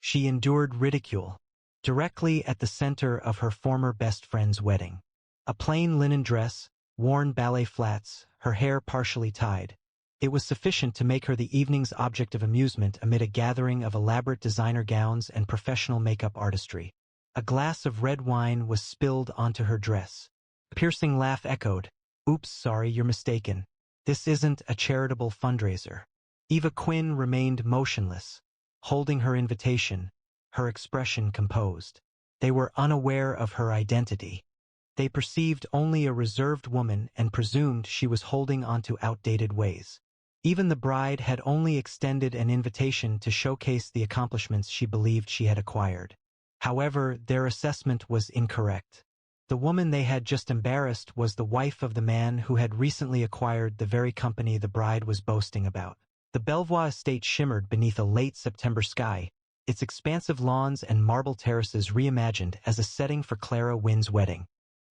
She endured ridicule. Directly at the center of her former best friend's wedding. A plain linen dress, worn ballet flats, her hair partially tied. It was sufficient to make her the evening's object of amusement amid a gathering of elaborate designer gowns and professional makeup artistry. A glass of red wine was spilled onto her dress. A piercing laugh echoed. "Oops, sorry, you're mistaken. This isn't a charitable fundraiser." Eva Quinn remained motionless, holding her invitation, her expression composed. They were unaware of her identity. They perceived only a reserved woman and presumed she was holding onto outdated ways. Even the bride had only extended an invitation to showcase the accomplishments she believed she had acquired. However, their assessment was incorrect. The woman they had just embarrassed was the wife of the man who had recently acquired the very company the bride was boasting about. The Belvoir estate shimmered beneath a late September sky, its expansive lawns and marble terraces reimagined as a setting for Clara Wynn's wedding.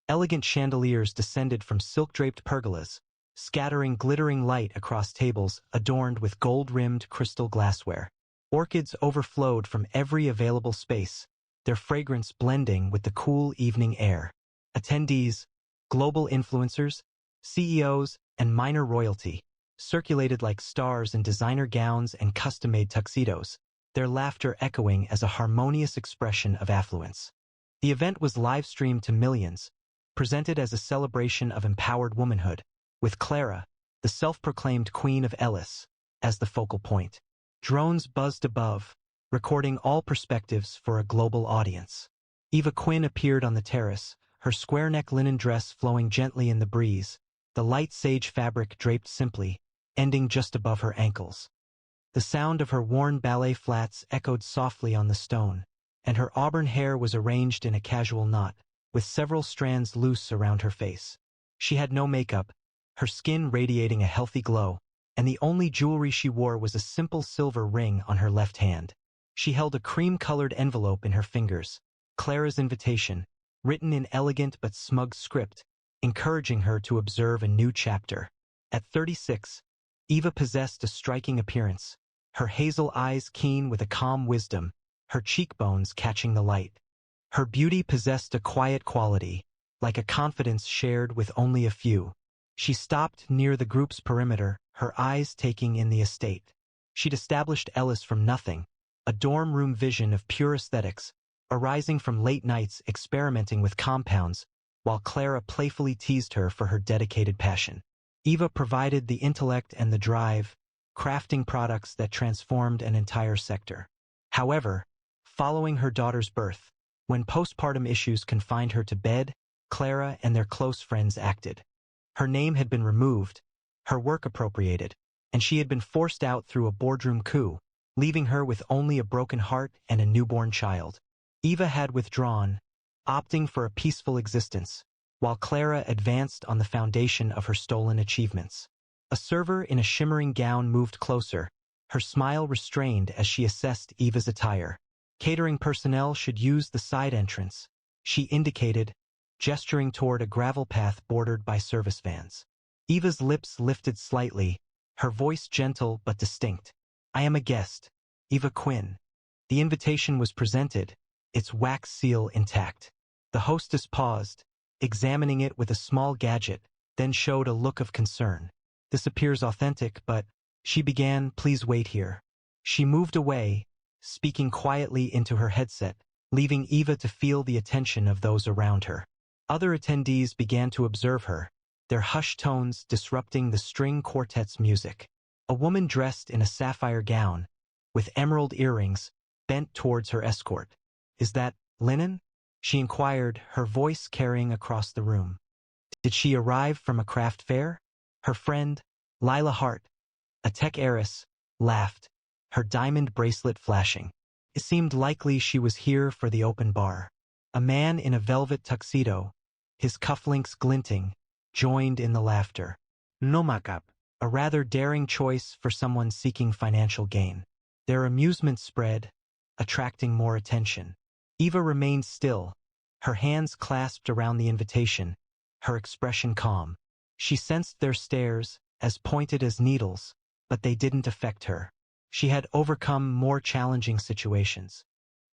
Elegant chandeliers descended from silk-draped pergolas, scattering glittering light across tables adorned with gold-rimmed crystal glassware. Orchids overflowed from every available space, their fragrance blending with the cool evening air. Attendees, global influencers, CEOs, and minor royalty, circulated like stars in designer gowns and custom-made tuxedos, their laughter echoing as a harmonious expression of affluence. The event was live-streamed to millions, presented as a celebration of empowered womanhood, with Clara, the self-proclaimed Queen of Ellis, as the focal point. Drones buzzed above, recording all perspectives for a global audience. Eva Quinn appeared on the terrace, her square-neck linen dress flowing gently in the breeze, the light sage fabric draped simply, ending just above her ankles. The sound of her worn ballet flats echoed softly on the stone, and her auburn hair was arranged in a casual knot, with several strands loose around her face. She had no makeup, her skin radiating a healthy glow, and the only jewelry she wore was a simple silver ring on her left hand. She held a cream-colored envelope in her fingers, Clara's invitation, written in elegant but smug script, encouraging her to observe a new chapter. At 36, Eva possessed a striking appearance, her hazel eyes keen with a calm wisdom, her cheekbones catching the light. Her beauty possessed a quiet quality, like a confidence shared with only a few. She stopped near the group's perimeter, her eyes taking in the estate. She'd established Ellis from nothing, a dorm room vision of pure aesthetics, arising from late nights experimenting with compounds, while Clara playfully teased her for her dedicated passion. Eva provided the intellect and the drive, crafting products that transformed an entire sector. However, following her daughter's birth, when postpartum issues confined her to bed, Clara and their close friends acted. Her name had been removed, her work appropriated, and she had been forced out through a boardroom coup, leaving her with only a broken heart and a newborn child. Eva had withdrawn, opting for a peaceful existence, while Clara advanced on the foundation of her stolen achievements. A server in a shimmering gown moved closer, her smile restrained as she assessed Eva's attire. Catering personnel should use the side entrance, she indicated, gesturing toward a gravel path bordered by service vans. Eva's lips lifted slightly, her voice gentle but distinct. "I am a guest, Eva Quinn." The invitation was presented, its wax seal intact. The hostess paused, examining it with a small gadget, then showed a look of concern. "This appears authentic, but," she began, "please wait here." She moved away, speaking quietly into her headset, leaving Eva to feel the attention of those around her. Other attendees began to observe her, their hushed tones disrupting the string quartet's music. A woman dressed in a sapphire gown, with emerald earrings, bent towards her escort. "Is that linen?" she inquired, her voice carrying across the room. Did she arrive from a craft fair? Her friend, Lila Hart, a tech heiress, laughed, her diamond bracelet flashing. It seemed likely she was here for the open bar. A man in a velvet tuxedo, his cufflinks glinting, joined in the laughter. No makeup, a rather daring choice for someone seeking financial gain. Their amusement spread, attracting more attention. Eva remained still, her hands clasped around the invitation, her expression calm. She sensed their stares, as pointed as needles, but they didn't affect her. She had overcome more challenging situations.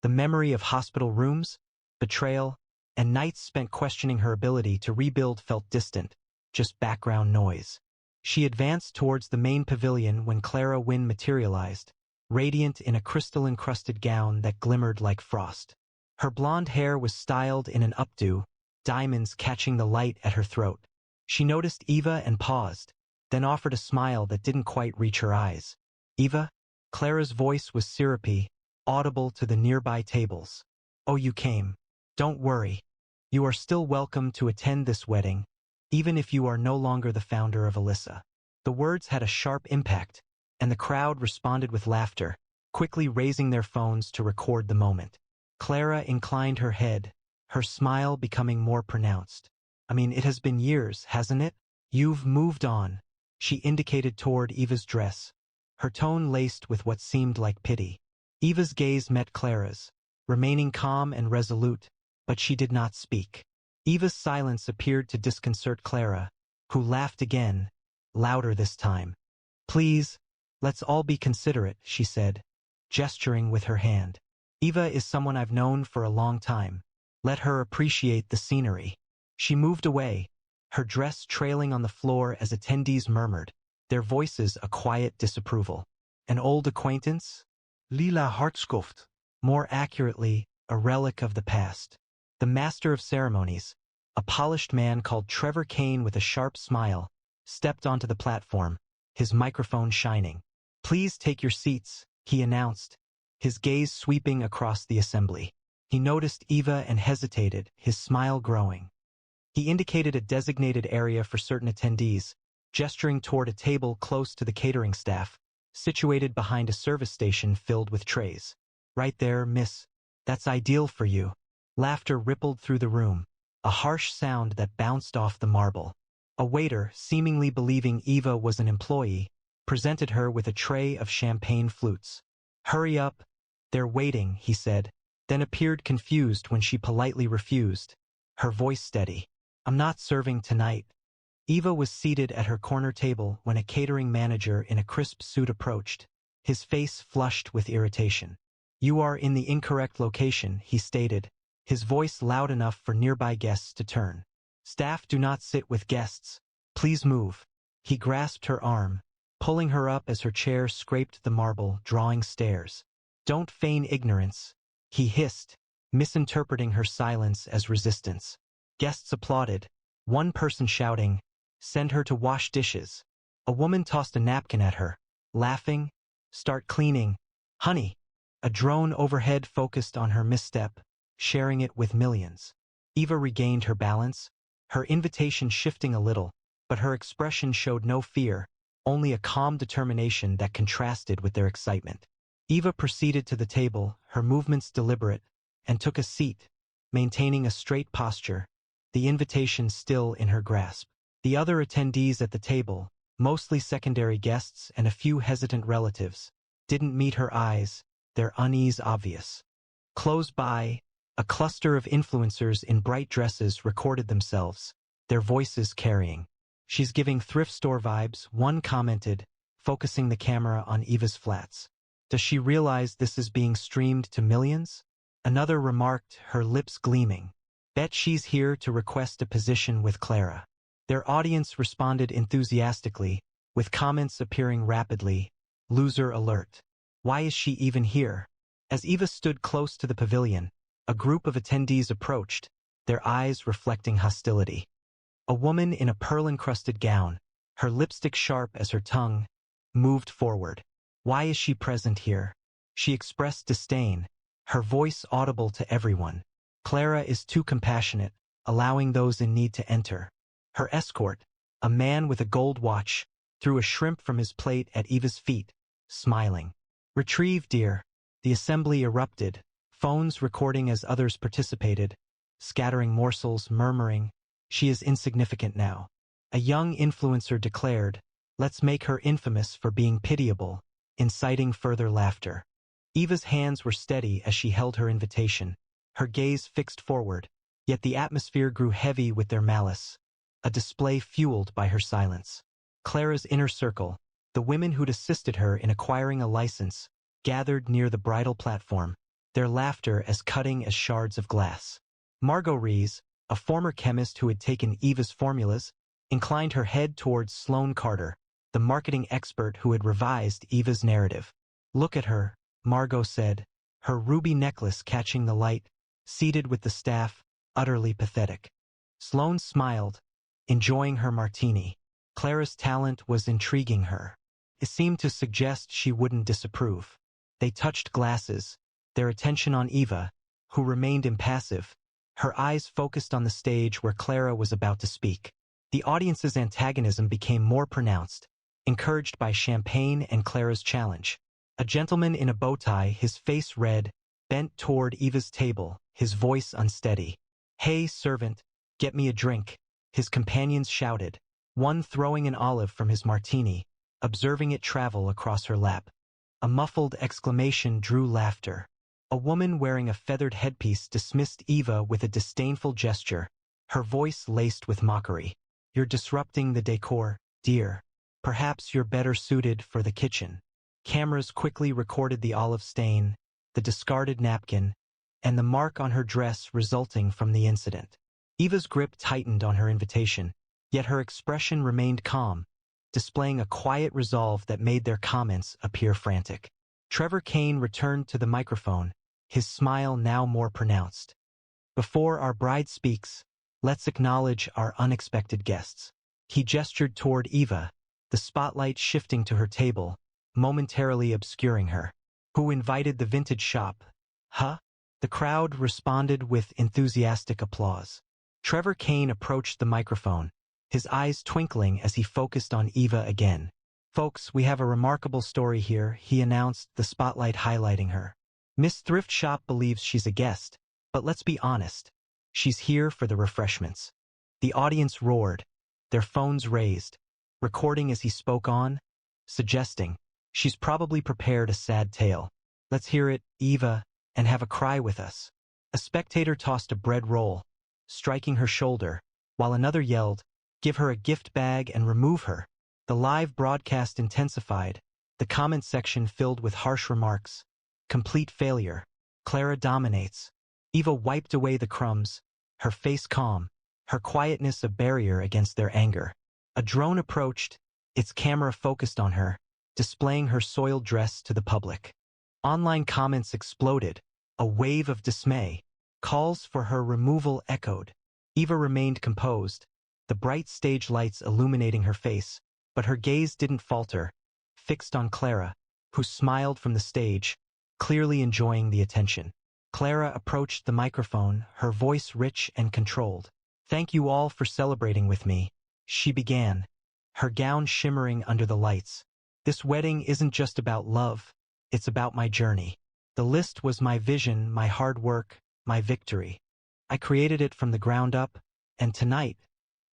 The memory of hospital rooms, betrayal, and nights spent questioning her ability to rebuild felt distant, just background noise. She advanced towards the main pavilion when Clara Wynne materialized, radiant in a crystal-encrusted gown that glimmered like frost. Her blonde hair was styled in an updo, diamonds catching the light at her throat. She noticed Eva and paused, then offered a smile that didn't quite reach her eyes. "Eva?" Clara's voice was syrupy, audible to the nearby tables. "Oh, you came. Don't worry. You are still welcome to attend this wedding, even if you are no longer the founder of Alyssa." The words had a sharp impact, and the crowd responded with laughter, quickly raising their phones to record the moment. Clara inclined her head, her smile becoming more pronounced. "I mean, it has been years, hasn't it? You've moved on." She indicated toward Eva's dress, her tone laced with what seemed like pity. Eva's gaze met Clara's, remaining calm and resolute, but she did not speak. Eva's silence appeared to disconcert Clara, who laughed again, louder this time. "Please, let's all be considerate," she said, gesturing with her hand. "Eva is someone I've known for a long time. Let her appreciate the scenery." She moved away, her dress trailing on the floor as attendees murmured, their voices a quiet disapproval. An old acquaintance? Lila Hartskoft. More accurately, a relic of the past. The master of ceremonies, a polished man called Trevor Kane with a sharp smile, stepped onto the platform, his microphone shining. "Please take your seats," he announced, his gaze sweeping across the assembly. He noticed Eva and hesitated, his smile growing. He indicated a designated area for certain attendees, gesturing toward a table close to the catering staff, situated behind a service station filled with trays. "Right there, miss. That's ideal for you." Laughter rippled through the room, a harsh sound that bounced off the marble. A waiter, seemingly believing Eva was an employee, presented her with a tray of champagne flutes. "Hurry up. They're waiting," he said, then appeared confused when she politely refused, her voice steady. "I'm not serving tonight." Eva was seated at her corner table when a catering manager in a crisp suit approached, his face flushed with irritation. "You are in the incorrect location," he stated, his voice loud enough for nearby guests to turn. "Staff do not sit with guests. Please move." He grasped her arm, pulling her up as her chair scraped the marble, drawing stares. "Don't feign ignorance," he hissed, misinterpreting her silence as resistance. Guests applauded, one person shouting, "Send her to wash dishes." A woman tossed a napkin at her, laughing, "Start cleaning. Honey." A drone overhead focused on her misstep, sharing it with millions. Eva regained her balance, her invitation shifting a little, but her expression showed no fear, only a calm determination that contrasted with their excitement. Eva proceeded to the table, her movements deliberate, and took a seat, maintaining a straight posture, the invitation still in her grasp. The other attendees at the table, mostly secondary guests and a few hesitant relatives, didn't meet her eyes, their unease obvious. Close by, a cluster of influencers in bright dresses recorded themselves, their voices carrying. "She's giving thrift store vibes," one commented, focusing the camera on Eva's flats. "Does she realize this is being streamed to millions?" Another remarked, her lips gleaming. "Bet she's here to request a position with Clara." Their audience responded enthusiastically, with comments appearing rapidly. "Loser alert. Why is she even here?" As Eva stood close to the pavilion, a group of attendees approached, their eyes reflecting hostility. A woman in a pearl-encrusted gown, her lipstick sharp as her tongue, moved forward. "Why is she present here?" She expressed disdain, her voice audible to everyone. "Clara is too compassionate, allowing those in need to enter." Her escort, a man with a gold watch, threw a shrimp from his plate at Eva's feet, smiling. "Retrieve, dear." The assembly erupted, phones recording as others participated, scattering morsels, murmuring, "She is insignificant now." A young influencer declared, "Let's make her infamous for being pitiable," inciting further laughter. Eva's hands were steady as she held her invitation, her gaze fixed forward, yet the atmosphere grew heavy with their malice, a display fueled by her silence. Clara's inner circle, the women who'd assisted her in acquiring a license, gathered near the bridal platform, their laughter as cutting as shards of glass. Margot Rees, a former chemist who had taken Eva's formulas, inclined her head towards Sloane Carter, the marketing expert who had revised Eva's narrative. "Look at her," Margot said, her ruby necklace catching the light, seated with the staff, utterly pathetic. Sloane smiled, enjoying her martini. Clara's talent was intriguing her. It seemed to suggest she wouldn't disapprove. They touched glasses, their attention on Eva, who remained impassive, her eyes focused on the stage where Clara was about to speak. The audience's antagonism became more pronounced, encouraged by champagne and Clara's challenge. A gentleman in a bow tie, his face red, bent toward Eva's table, his voice unsteady. "Hey, servant, get me a drink," his companions shouted, one throwing an olive from his martini, observing it travel across her lap. A muffled exclamation drew laughter. A woman wearing a feathered headpiece dismissed Eva with a disdainful gesture, her voice laced with mockery. "You're disrupting the decor, dear. Perhaps you're better suited for the kitchen." Cameras quickly recorded the olive stain, the discarded napkin, and the mark on her dress resulting from the incident. Eva's grip tightened on her invitation, yet her expression remained calm, displaying a quiet resolve that made their comments appear frantic. Trevor Kane returned to the microphone, his smile now more pronounced. "Before our bride speaks, let's acknowledge our unexpected guests." He gestured toward Eva, the spotlight shifting to her table, momentarily obscuring her. "Who invited the vintage shop? Huh?" The crowd responded with enthusiastic applause. Trevor Kane approached the microphone, his eyes twinkling as he focused on Eva again. "Folks, we have a remarkable story here," he announced, the spotlight highlighting her. "Miss Thrift Shop believes she's a guest, but let's be honest, she's here for the refreshments." The audience roared, their phones raised, recording as he spoke on, suggesting, "She's probably prepared a sad tale. Let's hear it, Eva, and have a cry with us." A spectator tossed a bread roll, striking her shoulder, while another yelled, "Give her a gift bag and remove her." The live broadcast intensified, the comment section filled with harsh remarks. "Complete failure. Clara dominates." Eva wiped away the crumbs, her face calm, her quietness a barrier against their anger. A drone approached, its camera focused on her, displaying her soiled dress to the public. Online comments exploded, a wave of dismay. Calls for her removal echoed. Eva remained composed, the bright stage lights illuminating her face, but her gaze didn't falter, fixed on Clara, who smiled from the stage, clearly enjoying the attention. Clara approached the microphone, her voice rich and controlled. "Thank you all for celebrating with me," she began, her gown shimmering under the lights. "This wedding isn't just about love, it's about my journey. The list was my vision, my hard work, my victory. I created it from the ground up, and tonight,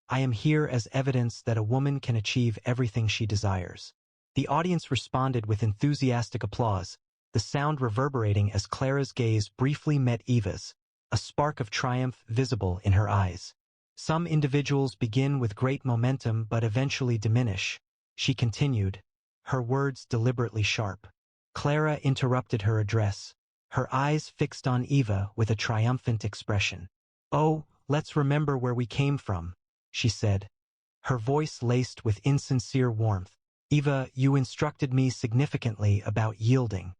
I am here as evidence that a woman can achieve everything she desires." The audience responded with enthusiastic applause, the sound reverberating as Clara's gaze briefly met Eva's, a spark of triumph visible in her eyes. "Some individuals begin with great momentum but eventually diminish," she continued, her words deliberately sharp. Clara interrupted her address, her eyes fixed on Eva with a triumphant expression. "Oh, let's remember where we came from," she said, her voice laced with insincere warmth. "Eva, you instructed me significantly about yielding."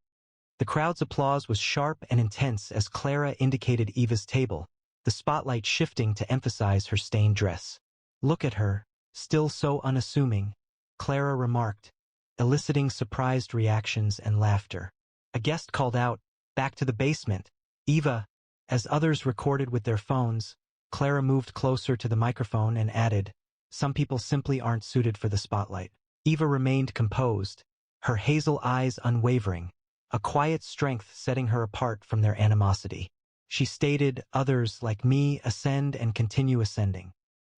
The crowd's applause was sharp and intense as Clara indicated Eva's table, the spotlight shifting to emphasize her stained dress. "Look at her, still so unassuming," Clara remarked, eliciting surprised reactions and laughter. A guest called out, "Back to the basement, Eva." As others recorded with their phones, Clara moved closer to the microphone and added, "Some people simply aren't suited for the spotlight." Eva remained composed, her hazel eyes unwavering, a quiet strength setting her apart from their animosity. She stated, "Others, like me, ascend and continue ascending."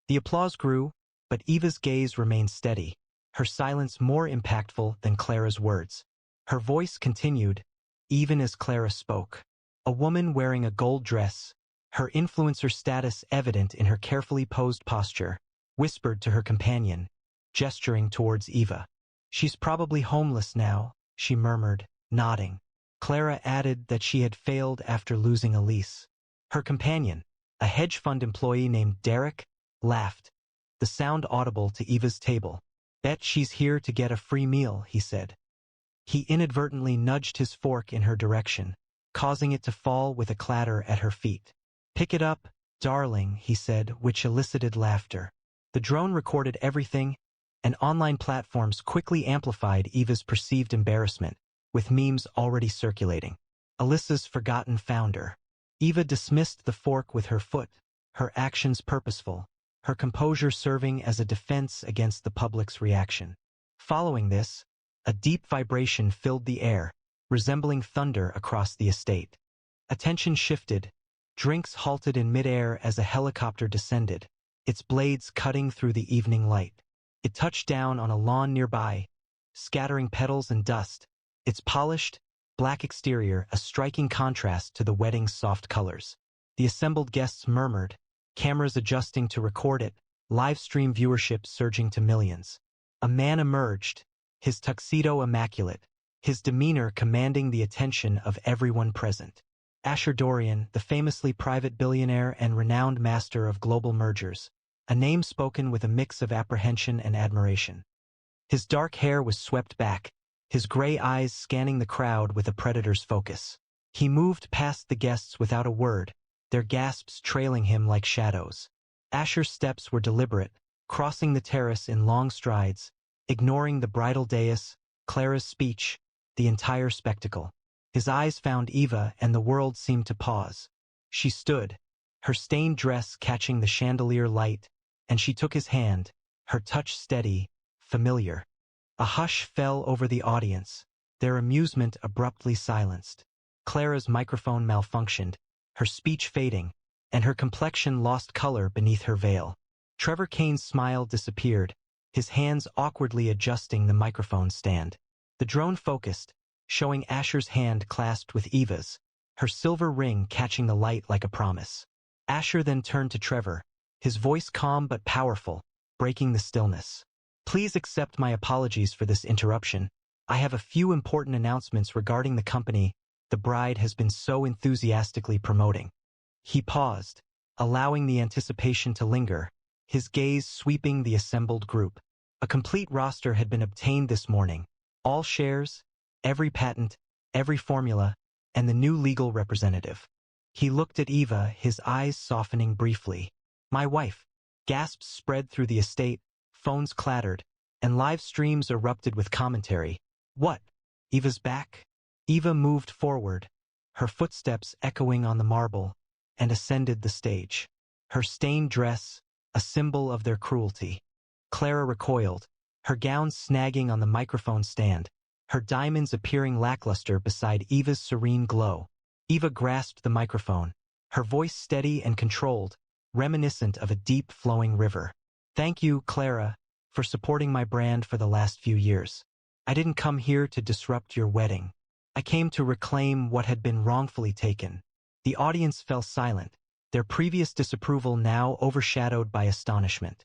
The applause grew, but Eva's gaze remained steady, her silence more impactful than Clara's words. Her voice continued, even as Clara spoke. A woman wearing a gold dress, her influencer status evident in her carefully posed posture, whispered to her companion, gesturing towards Eva. "She's probably homeless now," she murmured, nodding. Clara added that she had failed after losing Elise. Her companion, a hedge fund employee named Derek, laughed, the sound audible to Eva's table. Bet she's here to get a free meal, he said. He inadvertently nudged his fork in her direction, causing it to fall with a clatter at her feet. Pick it up, darling, he said, which elicited laughter. The drone recorded everything, and online platforms quickly amplified Eva's perceived embarrassment, with memes already circulating. Alyssa's forgotten founder. Eva dismissed the fork with her foot, her actions purposeful, her composure serving as a defense against the public's reaction. Following this, a deep vibration filled the air, resembling thunder across the estate. Attention shifted. Drinks halted in midair as a helicopter descended, its blades cutting through the evening light. It touched down on a lawn nearby, scattering petals and dust, its polished, black exterior a striking contrast to the wedding's soft colors. The assembled guests murmured, cameras adjusting to record it, live stream viewership surging to millions. A man emerged, his tuxedo immaculate, his demeanor commanding the attention of everyone present. Asher Dorian, the famously private billionaire and renowned master of global mergers, a name spoken with a mix of apprehension and admiration. His dark hair was swept back, his gray eyes scanning the crowd with a predator's focus. He moved past the guests without a word, their gasps trailing him like shadows. Asher's steps were deliberate, crossing the terrace in long strides, ignoring the bridal dais, Clara's speech, the entire spectacle. His eyes found Eva and the world seemed to pause. She stood, her stained dress catching the chandelier light, and she took his hand, her touch steady, familiar. A hush fell over the audience, their amusement abruptly silenced. Clara's microphone malfunctioned, her speech fading, and her complexion lost color beneath her veil. Trevor Kane's smile disappeared, his hands awkwardly adjusting the microphone stand. The drone focused, showing Asher's hand clasped with Eva's, her silver ring catching the light like a promise. Asher then turned to Trevor, his voice calm but powerful, breaking the stillness. Please accept my apologies for this interruption. I have a few important announcements regarding the company the bride has been so enthusiastically promoting. He paused, allowing the anticipation to linger, his gaze sweeping the assembled group. A complete roster had been obtained this morning. All shares, every patent, every formula, and the new legal representative. He looked at Eva, his eyes softening briefly. My wife. Gasps spread through the estate, phones clattered, and live streams erupted with commentary. What? Eva's back? Eva moved forward, her footsteps echoing on the marble, and ascended the stage. Her stained dress, a symbol of their cruelty. Clara recoiled, her gown snagging on the microphone stand, her diamonds appearing lackluster beside Eva's serene glow. Eva grasped the microphone, her voice steady and controlled, reminiscent of a deep flowing river. Thank you, Clara, for supporting my brand for the last few years. I didn't come here to disrupt your wedding. I came to reclaim what had been wrongfully taken. The audience fell silent, their previous disapproval now overshadowed by astonishment.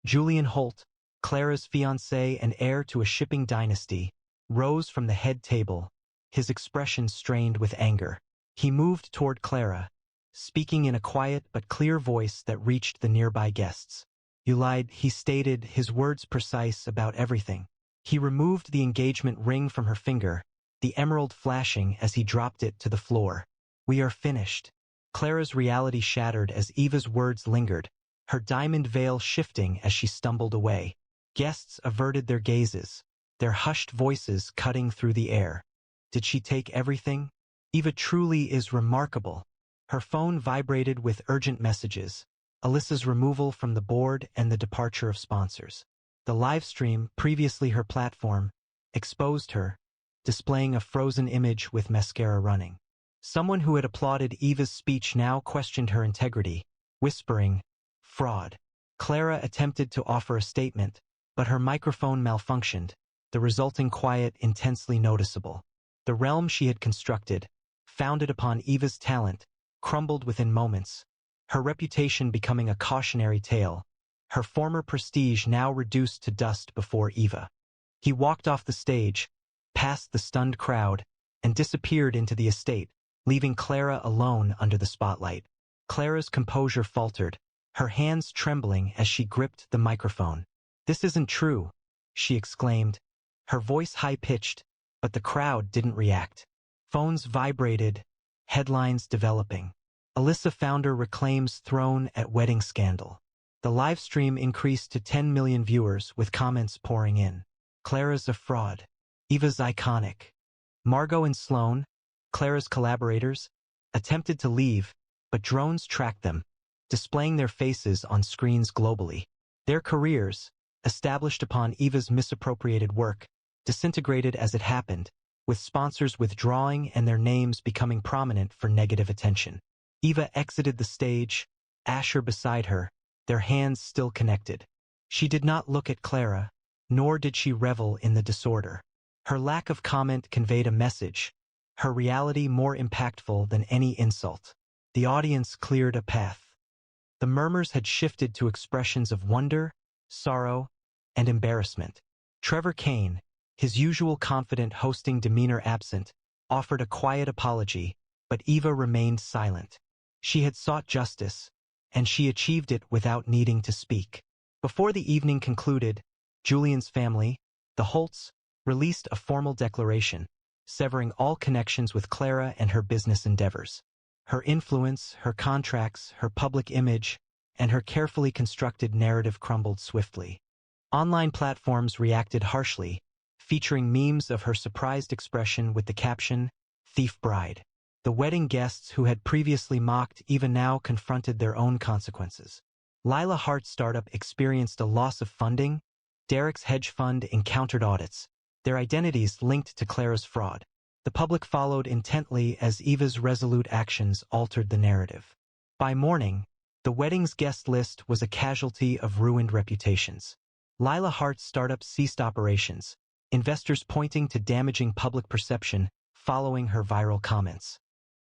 Julian Holt, Clara's fiancé and heir to a shipping dynasty, rose from the head table, his expression strained with anger. He moved toward Clara, speaking in a quiet but clear voice that reached the nearby guests. You lied, he stated, his words precise about everything. He removed the engagement ring from her finger, the emerald flashing as he dropped it to the floor. We are finished. Clara's reality shattered as Eva's words lingered, her diamond veil shifting as she stumbled away. Guests averted their gazes, their hushed voices cutting through the air. Did she take everything? Eva truly is remarkable. Her phone vibrated with urgent messages, Alyssa's removal from the board and the departure of sponsors. The live stream, previously her platform, exposed her, displaying a frozen image with mascara running. Someone who had applauded Eva's speech now questioned her integrity, whispering, fraud. Clara attempted to offer a statement, but her microphone malfunctioned, the resulting quiet intensely noticeable. The realm she had constructed, founded upon Eva's talent, crumbled within moments, her reputation becoming a cautionary tale, her former prestige now reduced to dust before Eva. He walked off the stage, past the stunned crowd, and disappeared into the estate, leaving Clara alone under the spotlight. Clara's composure faltered, her hands trembling as she gripped the microphone. "This isn't true," she exclaimed, her voice high-pitched, but the crowd didn't react. Phones vibrated, headlines developing. Alyssa founder reclaims throne at wedding scandal. The live stream increased to 10 million viewers with comments pouring in. Clara's a fraud. Eva's iconic. Margot and Sloane, Clara's collaborators, attempted to leave, but drones tracked them, displaying their faces on screens globally. Their careers, established upon Eva's misappropriated work, disintegrated as it happened, with sponsors withdrawing and their names becoming prominent for negative attention. Eva exited the stage, Asher beside her, their hands still connected. She did not look at Clara, nor did she revel in the disorder. Her lack of comment conveyed a message, her reality more impactful than any insult. The audience cleared a path. The murmurs had shifted to expressions of wonder, sorrow, and embarrassment. Trevor Kane, his usual confident hosting demeanor absent, offered a quiet apology, but Eva remained silent. She had sought justice, and she achieved it without needing to speak. Before the evening concluded, Julian's family, the Holts, released a formal declaration, severing all connections with Clara and her business endeavors. Her influence, her contracts, her public image, and her carefully constructed narrative crumbled swiftly. Online platforms reacted harshly, featuring memes of her surprised expression with the caption, "Thief Bride." The wedding guests who had previously mocked Eva now confronted their own consequences. Lila Hart's startup experienced a loss of funding, Derek's hedge fund encountered audits, their identities linked to Clara's fraud. The public followed intently as Eva's resolute actions altered the narrative. By morning, the wedding's guest list was a casualty of ruined reputations. Lila Hart's startup ceased operations, investors pointing to damaging public perception following her viral comments.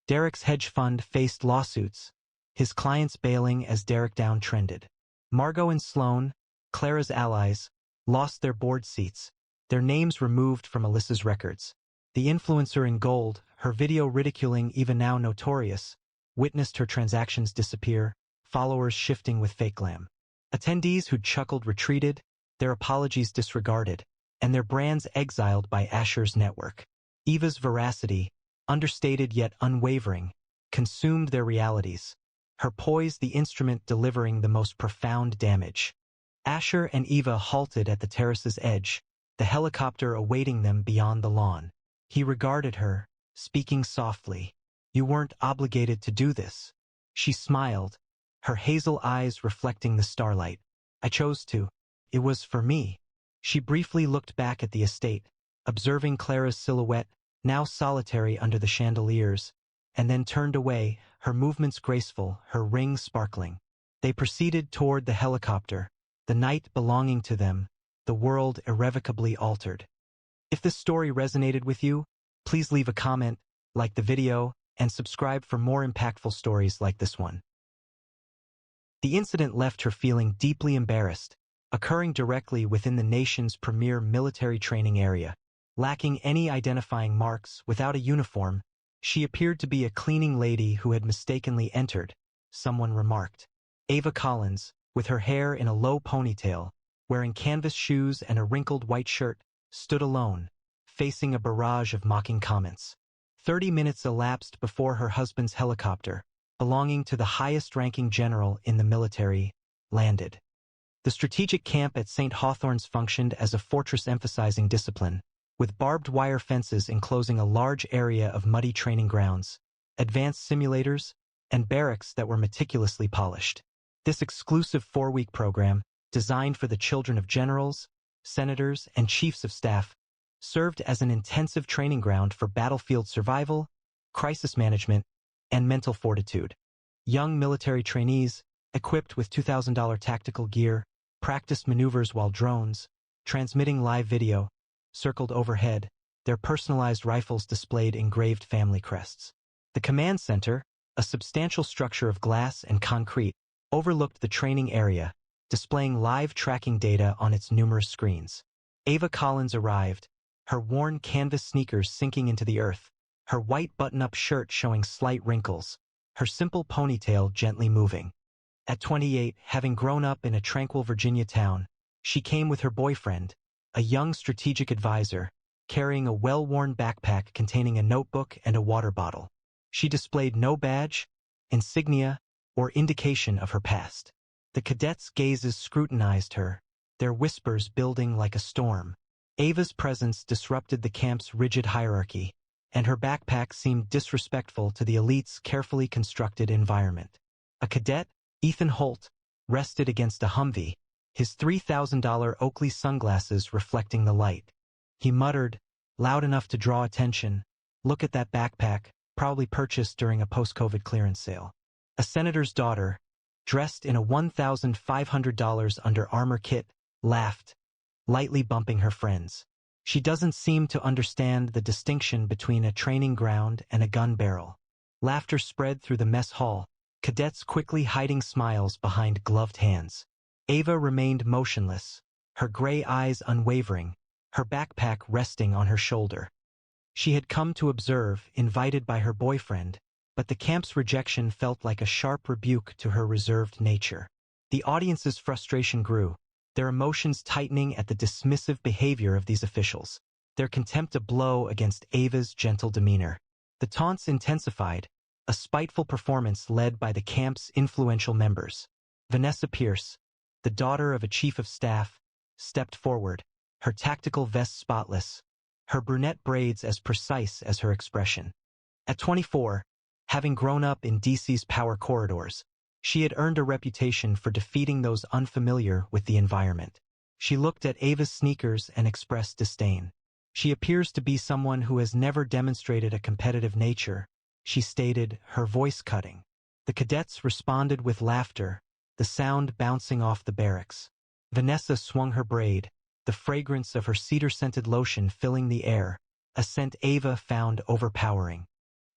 Derek's hedge fund faced lawsuits, his clients bailing as Derek downtrended. Margot and Sloane, Clara's allies, lost their board seats, their names removed from Alyssa's records. The influencer in gold, her video ridiculing Eva now notorious, witnessed her transactions disappear, followers shifting with fake glam. Attendees who'd chuckled retreated, their apologies disregarded, and their brands exiled by Asher's network. Eva's veracity, understated yet unwavering, consumed their realities, her poise the instrument delivering the most profound damage. Asher and Eva halted at the terrace's edge, the helicopter awaiting them beyond the lawn. He regarded her, speaking softly. "You weren't obligated to do this." She smiled, her hazel eyes reflecting the starlight. "I chose to. It was for me." She briefly looked back at the estate, observing Clara's silhouette, now solitary under the chandeliers, and then turned away, her movements graceful, her ring sparkling. They proceeded toward the helicopter, the night belonging to them, the world irrevocably altered. If this story resonated with you, please leave a comment, like the video, and subscribe for more impactful stories like this one. The incident left her feeling deeply embarrassed, occurring directly within the nation's premier military training area. Lacking any identifying marks, without a uniform, she appeared to be a cleaning lady who had mistakenly entered, someone remarked. Ava Collins, with her hair in a low ponytail, wearing canvas shoes and a wrinkled white shirt, stood alone, facing a barrage of mocking comments. 30 minutes elapsed before her husband's helicopter, belonging to the highest-ranking general in the military, landed. The strategic camp at St. Hawthorne's functioned as a fortress emphasizing discipline, with barbed wire fences enclosing a large area of muddy training grounds, advanced simulators, and barracks that were meticulously polished. This exclusive 4-week program, designed for the children of generals, senators, and chiefs of staff, served as an intensive training ground for battlefield survival, crisis management, and mental fortitude. Young military trainees, equipped with $2,000 tactical gear, practiced maneuvers while drones, transmitting live video, circled overhead, their personalized rifles displayed engraved family crests. The command center, a substantial structure of glass and concrete, overlooked the training area, displaying live tracking data on its numerous screens. Ava Collins arrived, her worn canvas sneakers sinking into the earth, her white button-up shirt showing slight wrinkles, her simple ponytail gently moving. At 28, having grown up in a tranquil Virginia town, she came with her boyfriend, a young strategic advisor, carrying a well-worn backpack containing a notebook and a water bottle. She displayed no badge, insignia, or indication of her past. The cadets' gazes scrutinized her, their whispers building like a storm. Ava's presence disrupted the camp's rigid hierarchy, and her backpack seemed disrespectful to the elite's carefully constructed environment. A cadet, Ethan Holt, rested against a Humvee, his $3,000 Oakley sunglasses reflecting the light. He muttered, loud enough to draw attention, "Look at that backpack, probably purchased during a post-COVID clearance sale." A senator's daughter, dressed in a $1,500 Under Armour kit, laughed, lightly bumping her friends. She doesn't seem to understand the distinction between a training ground and a gun barrel. Laughter spread through the mess hall, cadets quickly hiding smiles behind gloved hands. Ava remained motionless, her gray eyes unwavering, her backpack resting on her shoulder. She had come to observe, invited by her boyfriend, but the camp's rejection felt like a sharp rebuke to her reserved nature. The audience's frustration grew, their emotions tightening at the dismissive behavior of these officials, their contempt a blow against Ava's gentle demeanor. The taunts intensified, a spiteful performance led by the camp's influential members. Vanessa Pierce, the daughter of a chief of staff, stepped forward, her tactical vest spotless, her brunette braids as precise as her expression. At 24, having grown up in DC's power corridors, she had earned a reputation for defeating those unfamiliar with the environment. She looked at Ava's sneakers and expressed disdain. "She appears to be someone who has never demonstrated a competitive nature," she stated, her voice cutting. The cadets responded with laughter, the sound bouncing off the barracks. Vanessa swung her braid, the fragrance of her cedar-scented lotion filling the air, a scent Ava found overpowering.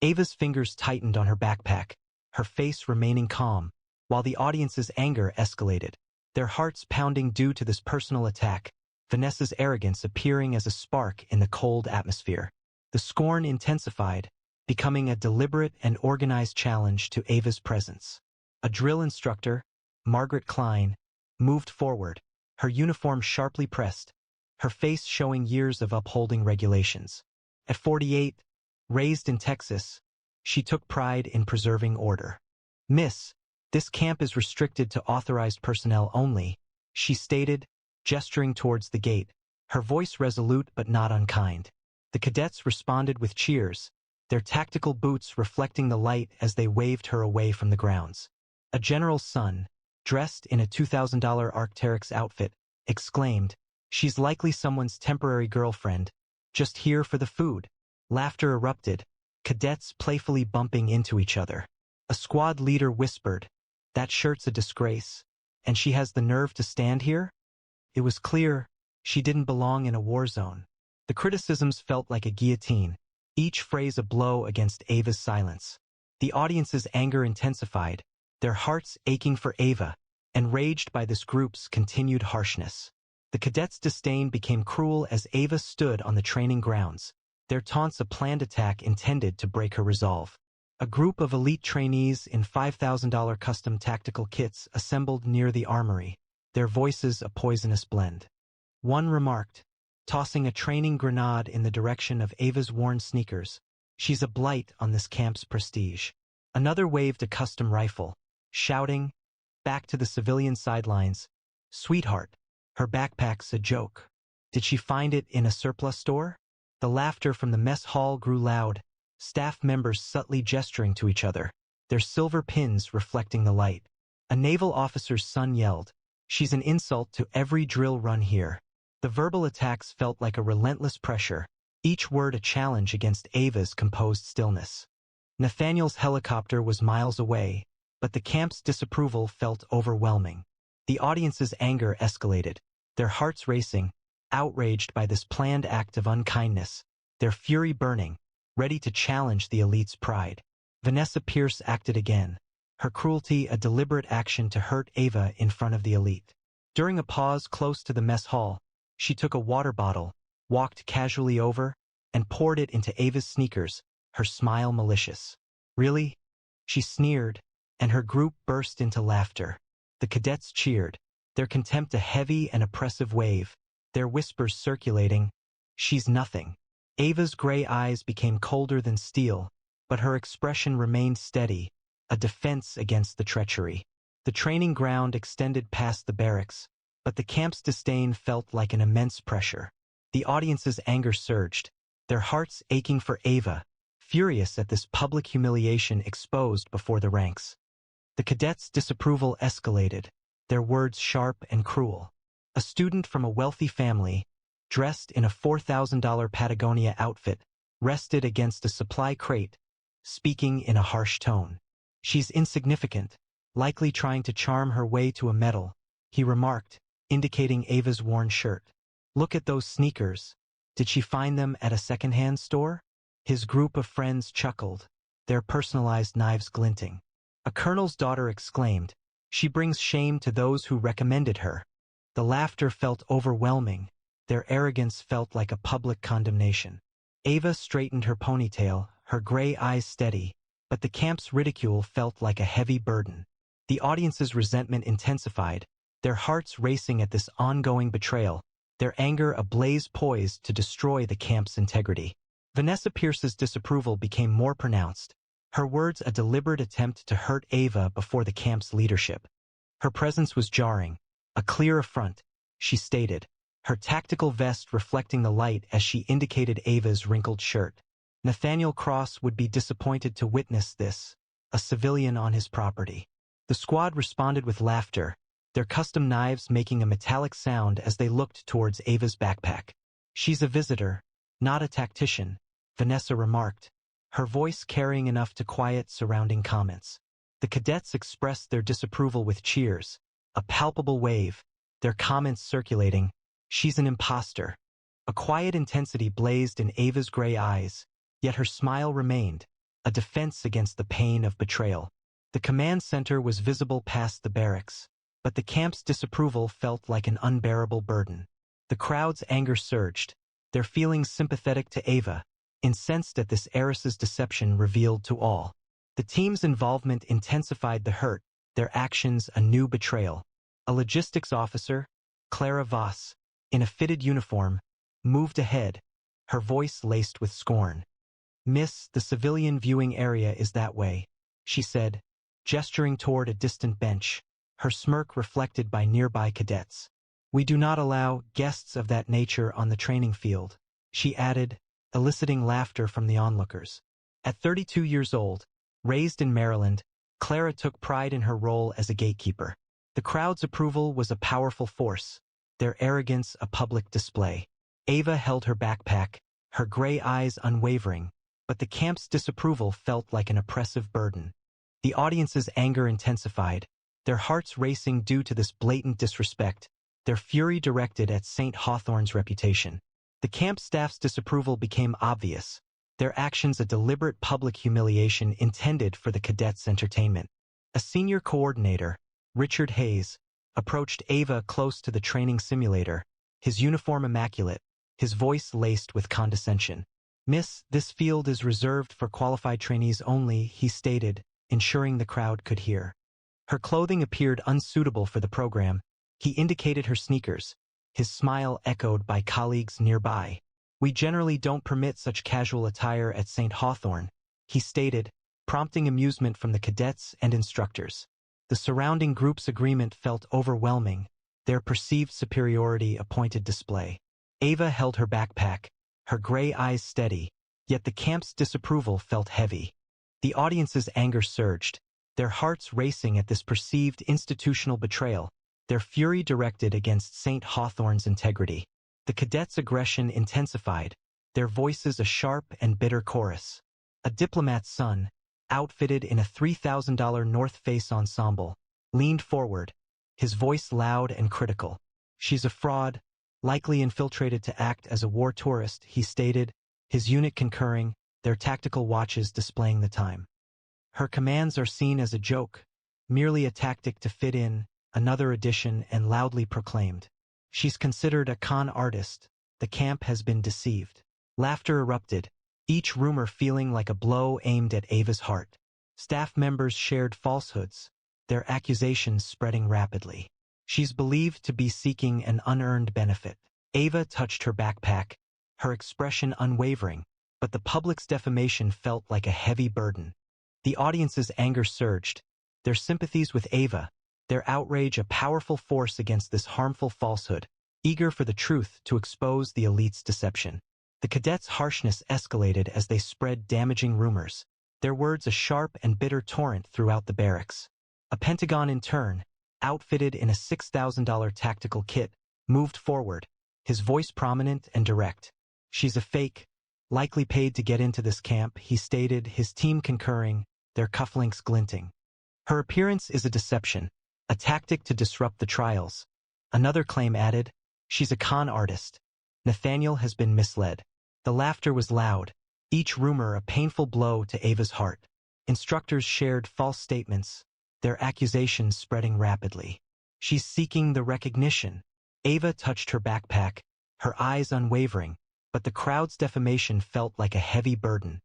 Ava's fingers tightened on her backpack, her face remaining calm, while the audience's anger escalated, their hearts pounding due to this personal attack, Vanessa's arrogance appearing as a spark in the cold atmosphere. The scorn intensified, becoming a deliberate and organized challenge to Ava's presence. A drill instructor, Margaret Klein, moved forward, her uniform sharply pressed, her face showing years of upholding regulations. At 48, raised in Texas, she took pride in preserving order. "Miss, this camp is restricted to authorized personnel only," she stated, gesturing towards the gate, her voice resolute but not unkind. The cadets responded with cheers, their tactical boots reflecting the light as they waved her away from the grounds. A general's son, dressed in a $2,000 Arc'teryx outfit, exclaimed, "She's likely someone's temporary girlfriend, just here for the food." Laughter erupted, cadets playfully bumping into each other. A squad leader whispered, "That shirt's a disgrace, and she has the nerve to stand here?" It was clear she didn't belong in a war zone. The criticisms felt like a guillotine, each phrase a blow against Ava's silence. The audience's anger intensified, their hearts aching for Ava, enraged by this group's continued harshness. The cadets' disdain became cruel as Ava stood on the training grounds, their taunts a planned attack intended to break her resolve. A group of elite trainees in $5,000 custom tactical kits assembled near the armory, their voices a poisonous blend. One remarked, tossing a training grenade in the direction of Ava's worn sneakers, "She's a blight on this camp's prestige." Another waved a custom rifle, shouting, back to the civilian sidelines, "Sweetheart, her backpack's a joke. Did she find it in a surplus store?" The laughter from the mess hall grew loud, staff members subtly gesturing to each other, their silver pins reflecting the light. A naval officer's son yelled, "She's an insult to every drill run here." The verbal attacks felt like a relentless pressure, each word a challenge against Ava's composed stillness. Nathaniel's helicopter was miles away, but the camp's disapproval felt overwhelming. The audience's anger escalated, their hearts racing, outraged by this planned act of unkindness, their fury burning, ready to challenge the elite's pride. Vanessa Pierce acted again, her cruelty a deliberate action to hurt Ava in front of the elite. During a pause close to the mess hall, she took a water bottle, walked casually over, and poured it into Ava's sneakers, her smile malicious. Really? She sneered, and her group burst into laughter. The cadets cheered, their contempt a heavy and oppressive wave, their whispers circulating, "She's nothing." Ava's gray eyes became colder than steel, but her expression remained steady, a defense against the treachery. The training ground extended past the barracks, but the camp's disdain felt like an immense pressure. The audience's anger surged, their hearts aching for Ava, furious at this public humiliation exposed before the ranks. The cadets' disapproval escalated, their words sharp and cruel. A student from a wealthy family, dressed in a $4,000 Patagonia outfit, rested against a supply crate, speaking in a harsh tone. "She's insignificant, likely trying to charm her way to a medal," he remarked, indicating Ava's worn shirt. "Look at those sneakers. Did she find them at a second-hand store?" His group of friends chuckled, their personalized knives glinting. A colonel's daughter exclaimed, "She brings shame to those who recommended her." The laughter felt overwhelming, their arrogance felt like a public condemnation. Ava straightened her ponytail, her gray eyes steady, but the camp's ridicule felt like a heavy burden. The audience's resentment intensified, their hearts racing at this ongoing betrayal, their anger ablaze poised to destroy the camp's integrity. Vanessa Pierce's disapproval became more pronounced, her words a deliberate attempt to hurt Ava before the camp's leadership. Her presence was jarring, a clear affront, she stated, her tactical vest reflecting the light as she indicated Ava's wrinkled shirt. Nathaniel Cross would be disappointed to witness this, a civilian on his property. The squad responded with laughter, their custom knives making a metallic sound as they looked towards Ava's backpack. "She's a visitor, not a tactician," Vanessa remarked, her voice carrying enough to quiet surrounding comments. The cadets expressed their disapproval with cheers, a palpable wave, their comments circulating, "She's an imposter." A quiet intensity blazed in Ava's gray eyes, yet her smile remained, a defense against the pain of betrayal. The command center was visible past the barracks, but the camp's disapproval felt like an unbearable burden. The crowd's anger surged, their feelings sympathetic to Ava, incensed at this heiress's deception revealed to all. The team's involvement intensified the hurt, their actions a new betrayal. A logistics officer, Clara Voss, in a fitted uniform, moved ahead, her voice laced with scorn. "Miss, the civilian viewing area is that way," she said, gesturing toward a distant bench, her smirk reflected by nearby cadets. "We do not allow guests of that nature on the training field," she added, eliciting laughter from the onlookers. At 32 years old, raised in Maryland, Clara took pride in her role as a gatekeeper. The crowd's approval was a powerful force, their arrogance a public display. Ava held her backpack, her gray eyes unwavering, but the camp's disapproval felt like an oppressive burden. The audience's anger intensified, their hearts racing due to this blatant disrespect, their fury directed at St. Hawthorne's reputation. The camp staff's disapproval became obvious, their actions a deliberate public humiliation intended for the cadets' entertainment. A senior coordinator, Richard Hayes, approached Ava close to the training simulator, his uniform immaculate, his voice laced with condescension. "Miss, this field is reserved for qualified trainees only," he stated, ensuring the crowd could hear. Her clothing appeared unsuitable for the program. He indicated her sneakers, his smile echoed by colleagues nearby. "We generally don't permit such casual attire at St. Hawthorne," he stated, prompting amusement from the cadets and instructors. The surrounding group's agreement felt overwhelming, their perceived superiority a pointed display. Ava held her backpack, her gray eyes steady, yet the camp's disapproval felt heavy. The audience's anger surged, their hearts racing at this perceived institutional betrayal, their fury directed against St. Hawthorne's integrity. The cadets' aggression intensified, their voices a sharp and bitter chorus. A diplomat's son, outfitted in a $3,000 North Face ensemble, leaned forward, his voice loud and critical. "She's a fraud, likely infiltrated to act as a war tourist," he stated, his unit concurring, their tactical watches displaying the time. "Her commands are seen as a joke, merely a tactic to fit in," another addition and loudly proclaimed. "She's considered a con artist. The camp has been deceived." Laughter erupted, each rumor feeling like a blow aimed at Ava's heart. Staff members shared falsehoods, their accusations spreading rapidly. She's believed to be seeking an unearned benefit. Ava touched her backpack, her expression unwavering, but the public's defamation felt like a heavy burden. The audience's anger surged, their sympathies with Ava, their outrage a powerful force against this harmful falsehood, eager for the truth to expose the elite's deception. The cadets' harshness escalated as they spread damaging rumors, their words a sharp and bitter torrent throughout the barracks. A Pentagon intern, outfitted in a $6,000 tactical kit, moved forward, his voice prominent and direct. "She's a fake, likely paid to get into this camp," he stated, his team concurring, their cufflinks glinting. "Her appearance is a deception, a tactic to disrupt the trials." Another claim added, "She's a con artist. Nathaniel has been misled." The laughter was loud, each rumor a painful blow to Ava's heart. Instructors shared false statements, their accusations spreading rapidly. "She's seeking the recognition." Ava touched her backpack, her eyes unwavering, but the crowd's defamation felt like a heavy burden.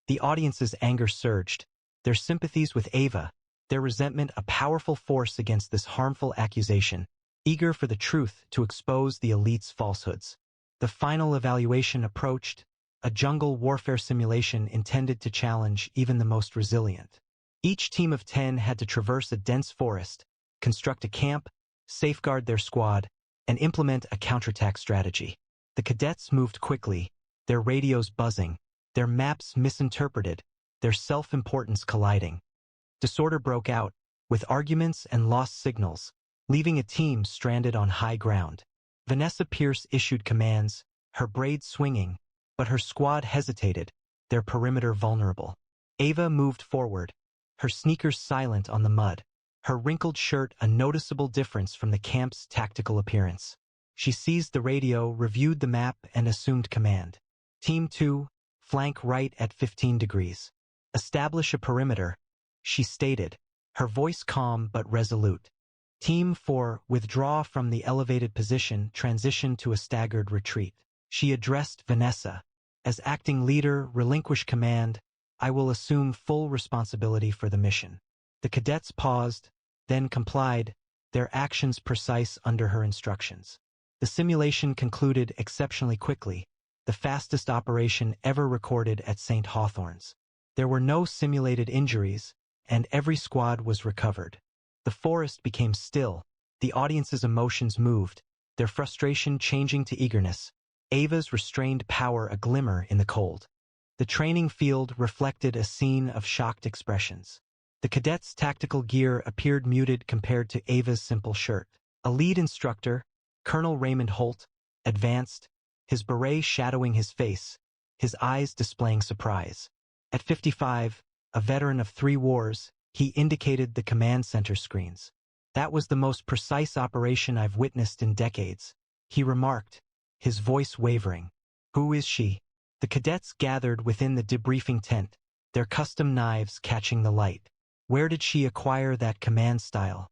The audience's anger surged, their sympathies with Ava, their resentment a powerful force against this harmful accusation, eager for the truth to expose the elite's falsehoods. The final evaluation approached, a jungle warfare simulation intended to challenge even the most resilient. Each team of 10 had to traverse a dense forest, construct a camp, safeguard their squad, and implement a counterattack strategy. The cadets moved quickly, their radios buzzing, their maps misinterpreted, their self-importance colliding. Disorder broke out, with arguments and lost signals, leaving a team stranded on high ground. Vanessa Pierce issued commands, her braids swinging, but her squad hesitated, their perimeter vulnerable. Ava moved forward, her sneakers silent on the mud, her wrinkled shirt a noticeable difference from the camp's tactical appearance. She seized the radio, reviewed the map, and assumed command. "Team 2, flank right at 15 degrees. Establish a perimeter," she stated, her voice calm but resolute. "Team 4, withdraw from the elevated position, transition to a staggered retreat." She addressed Vanessa. "As acting leader, relinquish command. I will assume full responsibility for the mission." The cadets paused, then complied, their actions precise under her instructions. The simulation concluded exceptionally quickly, the fastest operation ever recorded at St. Hawthorne's. There were no simulated injuries, and every squad was recovered. The forest became still, the audience's emotions moved, their frustration changing to eagerness, Ava's restrained power a glimmer in the cold. The training field reflected a scene of shocked expressions. The cadets' tactical gear appeared muted compared to Ava's simple shirt. A lead instructor, Colonel Raymond Holt, advanced, his beret shadowing his face, his eyes displaying surprise. At 55, a veteran of 3 wars, he indicated the command center screens. "That was the most precise operation I've witnessed in decades," he remarked, his voice wavering. "Who is she?" The cadets gathered within the debriefing tent, their custom knives catching the light. Where did she acquire that command style?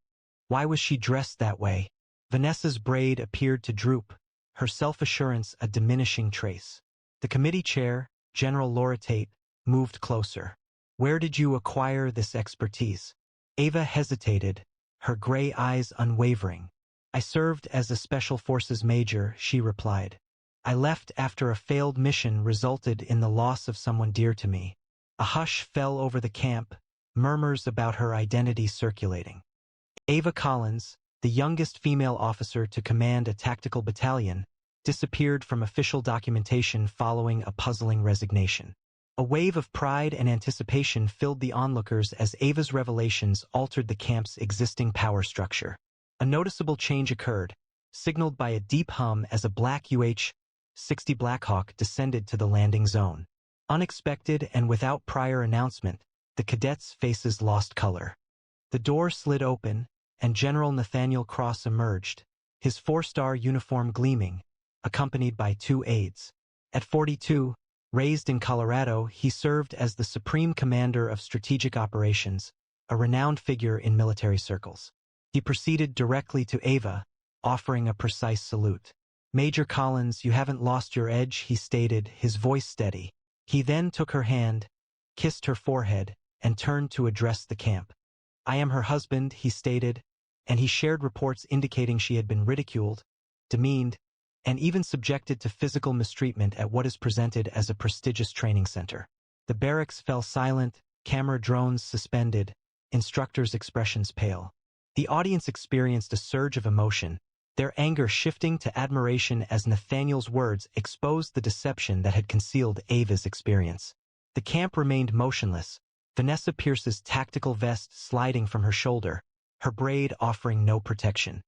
Why was she dressed that way? Vanessa's braid appeared to droop, her self-assurance a diminishing trace. The committee chair, General Laura Tate, moved closer. "Where did you acquire this expertise?" Ava hesitated, her gray eyes unwavering. "I served as a Special Forces major," she replied. "I left after a failed mission resulted in the loss of someone dear to me." A hush fell over the camp, murmurs about her identity circulating. Ava Collins, the youngest female officer to command a tactical battalion, disappeared from official documentation following a puzzling resignation. A wave of pride and anticipation filled the onlookers as Ava's revelations altered the camp's existing power structure. A noticeable change occurred, signaled by a deep hum as a black UH-60 Blackhawk descended to the landing zone. Unexpected and without prior announcement, the cadets' faces lost color. The door slid open, and General Nathaniel Cross emerged, his 4-star uniform gleaming, accompanied by 2 aides. At 42, raised in Colorado, he served as the Supreme Commander of Strategic Operations, a renowned figure in military circles. He proceeded directly to Ava, offering a precise salute. "Major Collins, you haven't lost your edge," he stated, his voice steady. He then took her hand, kissed her forehead, and turned to address the camp. "I am her husband," he stated, and he shared reports indicating she had been ridiculed, demeaned, and even subjected to physical mistreatment at what is presented as a prestigious training center. The barracks fell silent, camera drones suspended, instructors' expressions pale. The audience experienced a surge of emotion, their anger shifting to admiration as Nathaniel's words exposed the deception that had concealed Ava's experience. The camp remained motionless, Vanessa Pierce's tactical vest sliding from her shoulder, her braid offering no protection.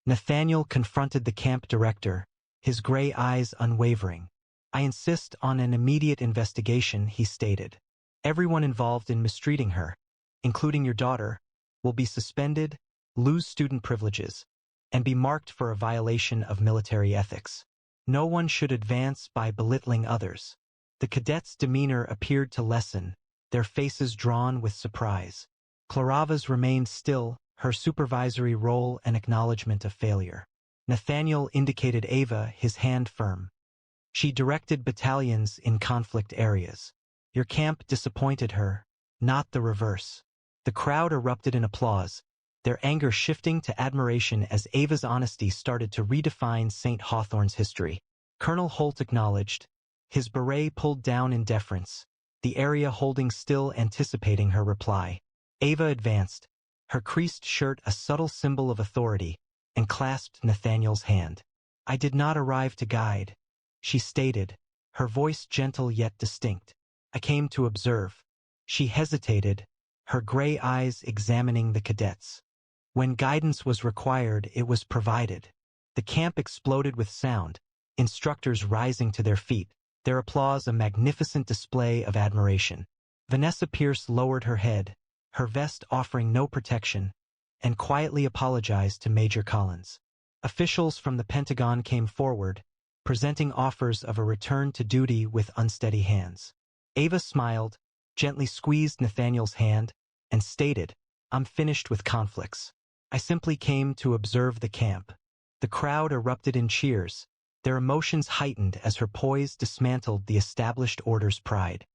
Nathaniel confronted the camp director, his gray eyes unwavering. "I insist on an immediate investigation," he stated. "Everyone involved in mistreating her, including your daughter, will be suspended, lose student privileges, and be marked for a violation of military ethics. No one should advance by belittling others." The cadets' demeanor appeared to lessen, their faces drawn with surprise. Claravas remained still, her supervisory role an acknowledgement of failure. Nathaniel indicated Ava, his hand firm. "She directed battalions in conflict areas. Your camp disappointed her, not the reverse." The crowd erupted in applause, their anger shifting to admiration as Ava's honesty started to redefine St. Hawthorne's history. Colonel Holt acknowledged, his beret pulled down in deference, the area holding still anticipating her reply. Ava advanced, her creased shirt a subtle symbol of authority, and clasped Nathaniel's hand. "I did not arrive to guide," she stated, her voice gentle yet distinct. "I came to observe." She hesitated, her gray eyes examining the cadets. When guidance was required, it was provided. The camp exploded with sound, instructors rising to their feet, their applause a magnificent display of admiration. Vanessa Pierce lowered her head, her vest offering no protection, and quietly apologized to Major Collins. Officials from the Pentagon came forward, presenting offers of a return to duty with unsteady hands. Ava smiled, gently squeezed Nathaniel's hand, and stated, "I'm finished with conflicts. I simply came to observe the camp." The crowd erupted in cheers, their emotions heightened as her poise dismantled the established order's pride.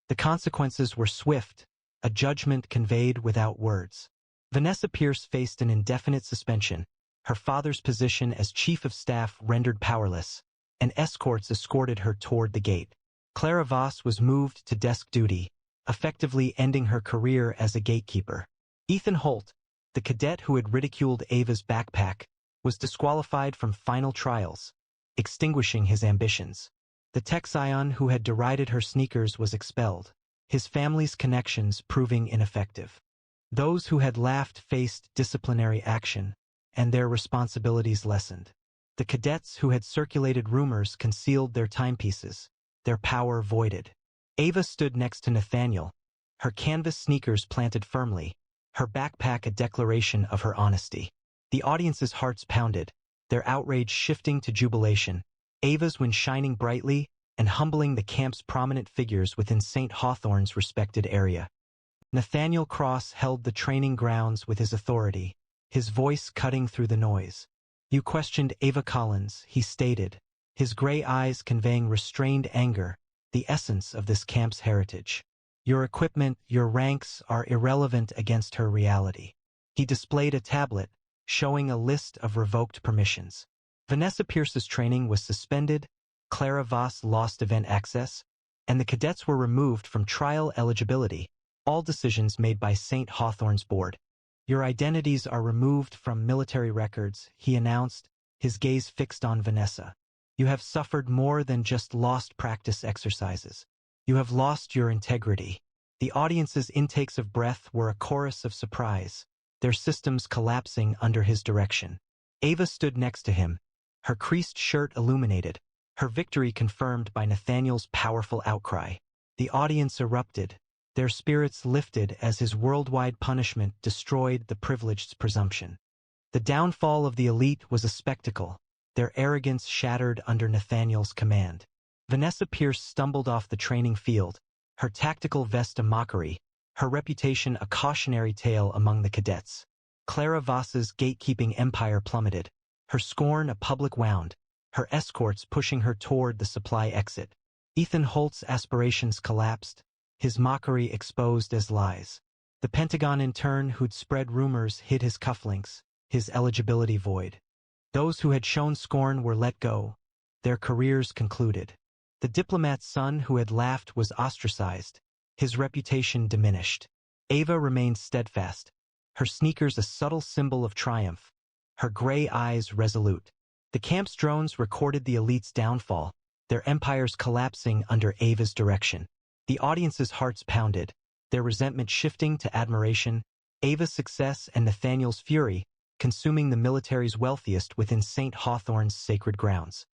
The consequences were swift, a judgment conveyed without words. Vanessa Pierce faced an indefinite suspension, her father's position as chief of staff rendered powerless, and escorts escorted her toward the gate. Clara Voss was moved to desk duty, effectively ending her career as a gatekeeper. Ethan Holt, the cadet who had ridiculed Ava's backpack, was disqualified from final trials, extinguishing his ambitions. The Texion who had derided her sneakers was expelled, his family's connections proving ineffective. Those who had laughed faced disciplinary action, and their responsibilities lessened. The cadets who had circulated rumors concealed their timepieces, their power voided. Ava stood next to Nathaniel, her canvas sneakers planted firmly, her backpack a declaration of her honesty. The audience's hearts pounded, their outrage shifting to jubilation. Ava's when shining brightly and humbling the camp's prominent figures within St. Hawthorne's respected area. Nathaniel Cross held the training grounds with his authority, his voice cutting through the noise. "You questioned Ava Collins," he stated, his gray eyes conveying restrained anger, the essence of this camp's heritage. "Your equipment, your ranks are irrelevant against her reality." He displayed a tablet, showing a list of revoked permissions. Vanessa Pierce's training was suspended, Clara Voss lost event access, and the cadets were removed from trial eligibility, all decisions made by St. Hawthorne's board. "Your identities are removed from military records," he announced, his gaze fixed on Vanessa. "You have suffered more than just lost practice exercises. You have lost your integrity." The audience's intakes of breath were a chorus of surprise, their systems collapsing under his direction. Ava stood next to him, her creased shirt illuminated, her victory confirmed by Nathaniel's powerful outcry. The audience erupted, their spirits lifted as his worldwide punishment destroyed the privileged's presumption. The downfall of the elite was a spectacle, their arrogance shattered under Nathaniel's command. Vanessa Pierce stumbled off the training field, her tactical vest a mockery, her reputation a cautionary tale among the cadets. Clara Voss's gatekeeping empire plummeted, her scorn a public wound, her escorts pushing her toward the supply exit. Ethan Holt's aspirations collapsed, his mockery exposed as lies. The Pentagon intern who'd spread rumors hid his cufflinks, his eligibility void. Those who had shown scorn were let go, their careers concluded. The diplomat's son who had laughed was ostracized, his reputation diminished. Ava remained steadfast, her sneakers a subtle symbol of triumph, her gray eyes resolute. The camp's drones recorded the elite's downfall, their empires collapsing under Ava's direction. The audience's hearts pounded, their resentment shifting to admiration, Ava's success and Nathaniel's fury, consuming the military's wealthiest within St. Hawthorne's sacred grounds.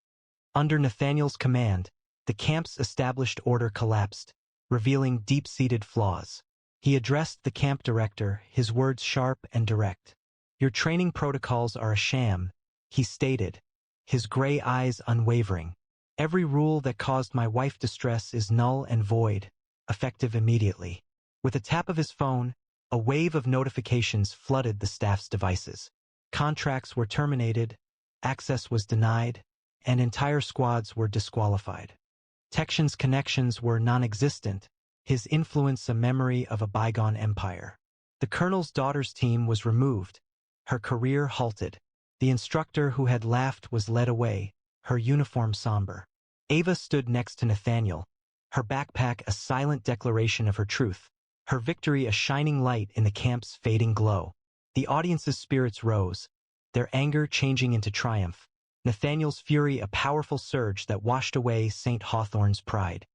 Under Nathaniel's command, the camp's established order collapsed, revealing deep-seated flaws. He addressed the camp director, his words sharp and direct. "Your training protocols are a sham," he stated, his gray eyes unwavering. "Every rule that caused my wife distress is null and void, effective immediately." With a tap of his phone, a wave of notifications flooded the staff's devices. Contracts were terminated, access was denied, and entire squads were disqualified. Texan's connections were non-existent, his influence a memory of a bygone empire. The colonel's daughter's team was removed, her career halted. The instructor who had laughed was led away, her uniform somber. Ava stood next to Nathaniel, her backpack a silent declaration of her truth, her victory a shining light in the camp's fading glow. The audience's spirits rose, their anger changing into triumph. Nathaniel's fury a powerful surge that washed away St. Hawthorne's pride.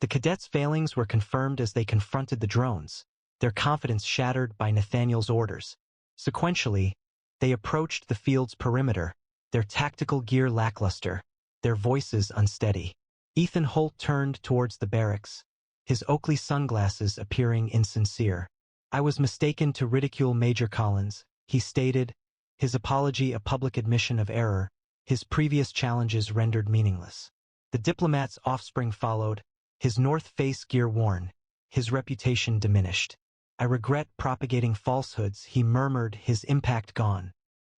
The cadets' failings were confirmed as they confronted the drones, their confidence shattered by Nathaniel's orders. Sequentially, they approached the field's perimeter, their tactical gear lackluster, their voices unsteady. Ethan Holt turned towards the barracks, his Oakley sunglasses appearing insincere. "I was mistaken to ridicule Major Collins," he stated, his apology a public admission of error, his previous challenges rendered meaningless. The diplomat's offspring followed, his North Face gear worn, his reputation diminished. "I regret propagating falsehoods," he murmured, his impact gone.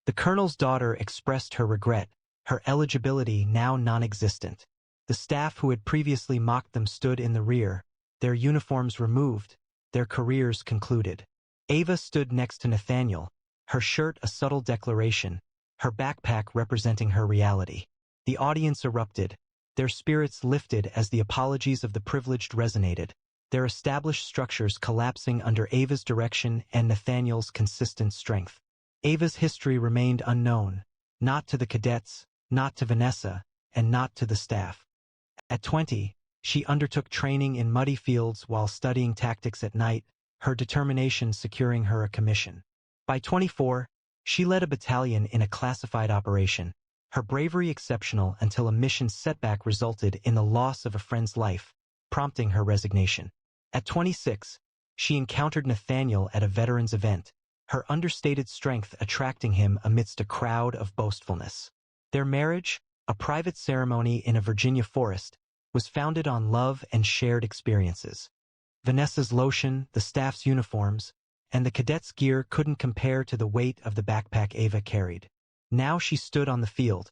The colonel's daughter expressed her regret, her eligibility now non-existent. The staff who had previously mocked them stood in the rear, their uniforms removed, their careers concluded. Ava stood next to Nathaniel, her shirt a subtle declaration, her backpack representing her reality. The audience erupted, their spirits lifted as the apologies of the privileged resonated, their established structures collapsing under Ava's direction and Nathaniel's consistent strength. Ava's history remained unknown, not to the cadets, not to Vanessa, and not to the staff. At 20, she undertook training in muddy fields while studying tactics at night, her determination securing her a commission. By 24, she led a battalion in a classified operation, her bravery exceptional until a mission setback resulted in the loss of a friend's life, prompting her resignation. At 26, she encountered Nathaniel at a veterans event, her understated strength attracting him amidst a crowd of boastfulness. Their marriage, a private ceremony in a Virginia forest, was founded on love and shared experiences. Vanessa's lotion, the staff's uniforms, and the cadets' gear couldn't compare to the weight of the backpack Ava carried. Now she stood on the field,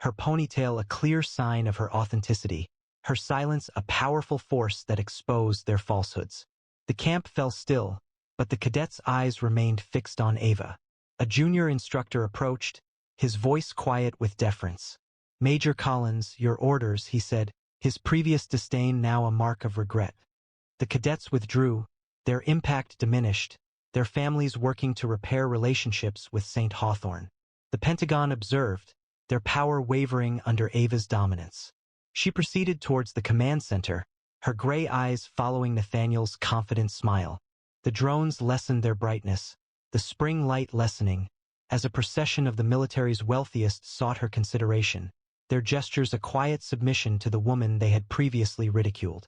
her ponytail a clear sign of her authenticity, her silence a powerful force that exposed their falsehoods. The camp fell still, but the cadets' eyes remained fixed on Ava. A junior instructor approached, his voice quiet with deference. "Major Collins, your orders," he said, his previous disdain now a mark of regret. The cadets withdrew, their impact diminished, their families working to repair relationships with St. Hawthorne. The Pentagon observed, their power wavering under Ava's dominance. She proceeded towards the command center, her gray eyes following Nathaniel's confident smile. The drones lessened their brightness, the spring light lessening, as a procession of the military's wealthiest sought her consideration, their gestures a quiet submission to the woman they had previously ridiculed.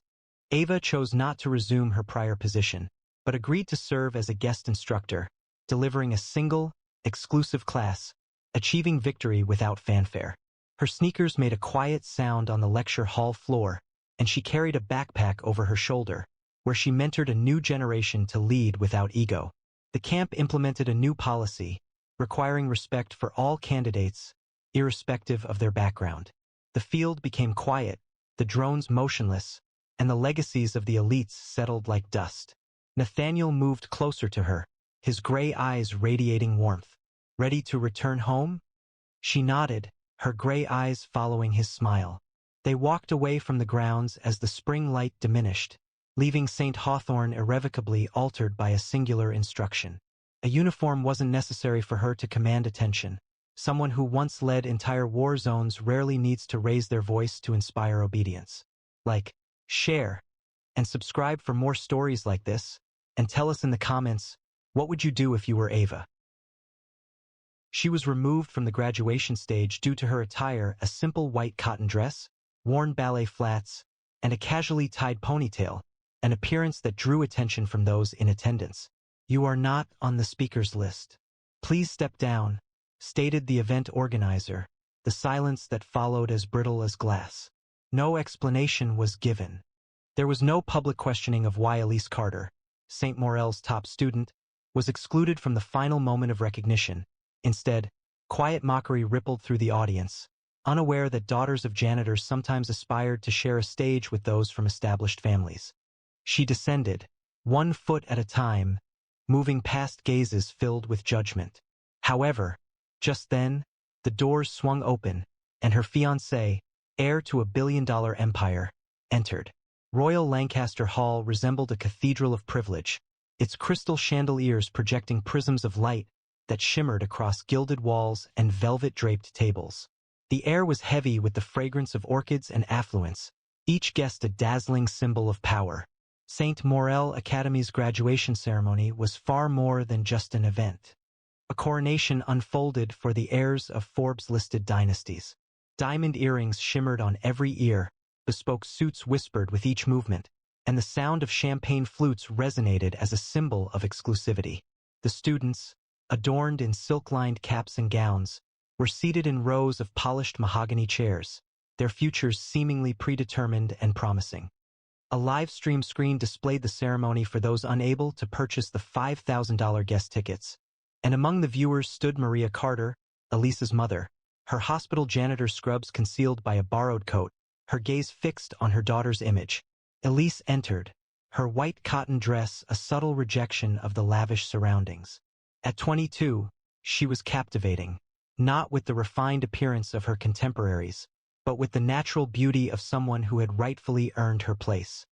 Ava chose not to resume her prior position, but agreed to serve as a guest instructor, delivering a single, exclusive class, achieving victory without fanfare. Her sneakers made a quiet sound on the lecture hall floor, and she carried a backpack over her shoulder, where she mentored a new generation to lead without ego. The camp implemented a new policy, requiring respect for all candidates, irrespective of their background. The field became quiet, the drones motionless, and the legacies of the elites settled like dust. Nathaniel moved closer to her, his gray eyes radiating warmth. Ready to return home? She nodded, her gray eyes following his smile. They walked away from the grounds as the spring light diminished, leaving St. Hawthorne irrevocably altered by a singular instruction. A uniform wasn't necessary for her to command attention. Someone who once led entire war zones rarely needs to raise their voice to inspire obedience. Like, share, and subscribe for more stories like this, and tell us in the comments, what would you do if you were Ava? She was removed from the graduation stage due to her attire, a simple white cotton dress, worn ballet flats, and a casually tied ponytail, an appearance that drew attention from those in attendance. "You are not on the speakers list. Please step down," stated the event organizer, the silence that followed as brittle as glass. No explanation was given. There was no public questioning of why Elise Carter, St. Morel's top student, was excluded from the final moment of recognition. Instead, quiet mockery rippled through the audience, unaware that daughters of janitors sometimes aspired to share a stage with those from established families. She descended, 1 foot at a time, moving past gazes filled with judgment. However, just then, the doors swung open, and her fiancé, heir to a billion-dollar empire, entered. Royal Lancaster Hall resembled a cathedral of privilege, its crystal chandeliers projecting prisms of light that shimmered across gilded walls and velvet-draped tables. The air was heavy with the fragrance of orchids and affluence, each guest a dazzling symbol of power. St. Morel Academy's graduation ceremony was far more than just an event. A coronation unfolded for the heirs of Forbes-listed dynasties. Diamond earrings shimmered on every ear, bespoke suits whispered with each movement, and the sound of champagne flutes resonated as a symbol of exclusivity. The students, adorned in silk-lined caps and gowns, were seated in rows of polished mahogany chairs, their futures seemingly predetermined and promising. A live-stream screen displayed the ceremony for those unable to purchase the $5,000 guest tickets, and among the viewers stood Maria Carter, Elise's mother, her hospital janitor scrubs concealed by a borrowed coat, her gaze fixed on her daughter's image. Elise entered, her white cotton dress a subtle rejection of the lavish surroundings. At 22, she was captivating, not with the refined appearance of her contemporaries, but with the natural beauty of someone who had rightfully earned her place.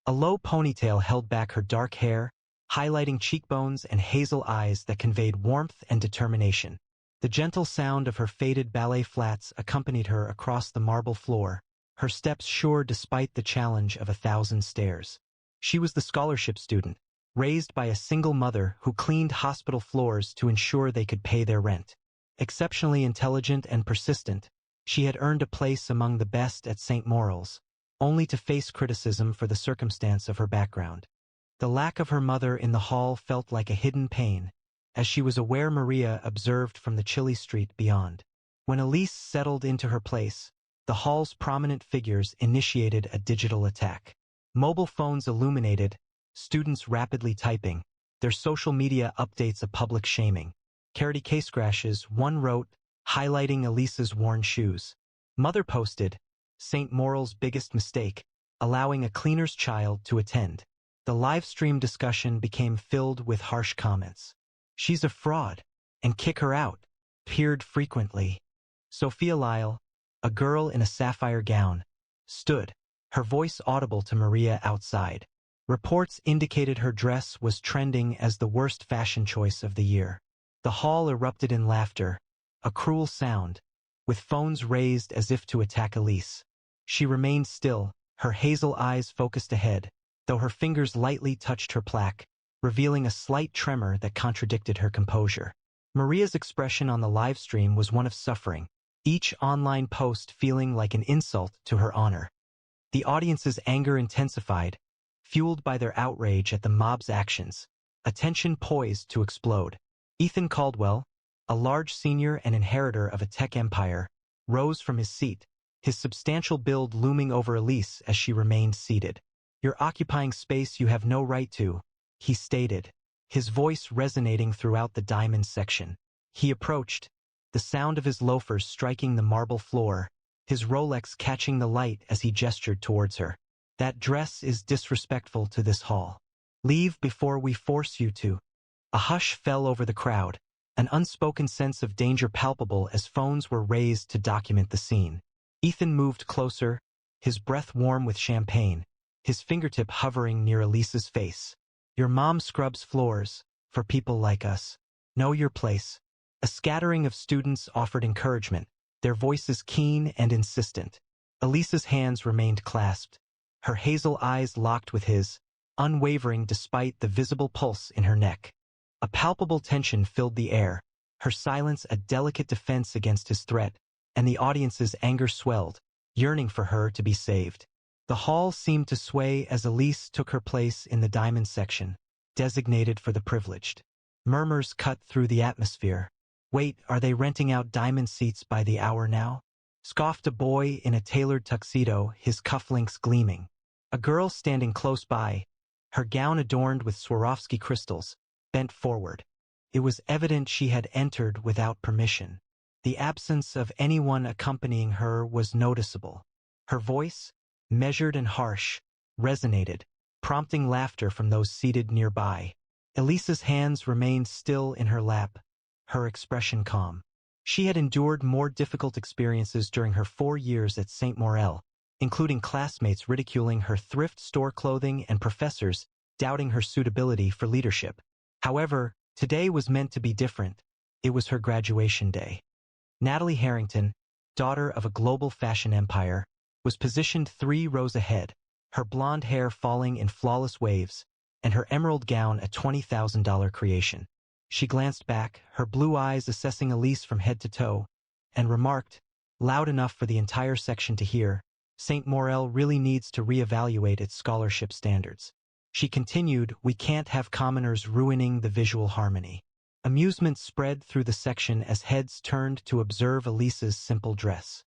A low ponytail held back her dark hair, highlighting cheekbones and hazel eyes that conveyed warmth and determination. The gentle sound of her faded ballet flats accompanied her across the marble floor, her steps sure despite the challenge of 1,000 stairs. She was the scholarship student, raised by a single mother who cleaned hospital floors to ensure they could pay their rent. Exceptionally intelligent and persistent, she had earned a place among the best at St. Morel's, only to face criticism for the circumstance of her background. The lack of her mother in the hall felt like a hidden pain, as she was aware Maria observed from the chilly street beyond. When Elise settled into her place, the hall's prominent figures initiated a digital attack. Mobile phones illuminated, students rapidly typing, their social media updates a public shaming. Charity case crashes, one wrote, highlighting Elise's worn shoes. Mother posted, St. Morel's biggest mistake, allowing a cleaner's child to attend. The live stream discussion became filled with harsh comments. She's a fraud, and kick her out, peered frequently. Sophia Lyle, a girl in a sapphire gown, stood, her voice audible to Maria outside. Reports indicated her dress was trending as the worst fashion choice of the year. The hall erupted in laughter, a cruel sound, with phones raised as if to attack Elise. She remained still, her hazel eyes focused ahead, though her fingers lightly touched her plaque, revealing a slight tremor that contradicted her composure. Maria's expression on the live stream was one of suffering, each online post feeling like an insult to her honor. The audience's anger intensified, fueled by their outrage at the mob's actions, attention poised to explode. Ethan Caldwell, a large senior and inheritor of a tech empire, rose from his seat, his substantial build looming over Elise as she remained seated. "You're occupying space you have no right to," he stated, his voice resonating throughout the diamond section. He approached, the sound of his loafers striking the marble floor, his Rolex catching the light as he gestured towards her. That dress is disrespectful to this hall. Leave before we force you to. A hush fell over the crowd, an unspoken sense of danger palpable as phones were raised to document the scene. Ethan moved closer, his breath warm with champagne, his fingertip hovering near Elisa's face. Your mom scrubs floors, for people like us. Know your place. A scattering of students offered encouragement, their voices keen and insistent. Elisa's hands remained clasped, her hazel eyes locked with his, unwavering despite the visible pulse in her neck. A palpable tension filled the air, her silence a delicate defense against his threat, and the audience's anger swelled, yearning for her to be saved. The hall seemed to sway as Elise took her place in the diamond section, designated for the privileged. Murmurs cut through the atmosphere. Wait, are they renting out diamond seats by the hour now? Scoffed a boy in a tailored tuxedo, his cufflinks gleaming. A girl standing close by, her gown adorned with Swarovski crystals, bent forward. It was evident she had entered without permission. The absence of anyone accompanying her was noticeable. Her voice, measured and harsh, resonated, prompting laughter from those seated nearby. Elisa's hands remained still in her lap, her expression calm. She had endured more difficult experiences during her 4 years at St. Morel, including classmates ridiculing her thrift store clothing and professors doubting her suitability for leadership. However, today was meant to be different. It was her graduation day. Natalie Harrington, daughter of a global fashion empire, was positioned 3 rows ahead, her blonde hair falling in flawless waves, and her emerald gown a $20,000 creation. She glanced back, her blue eyes assessing Elise from head to toe, and remarked, loud enough for the entire section to hear, St. Morel really needs to reevaluate its scholarship standards. She continued, we can't have commoners ruining the visual harmony. Amusement spread through the section as heads turned to observe Elisa's simple dress.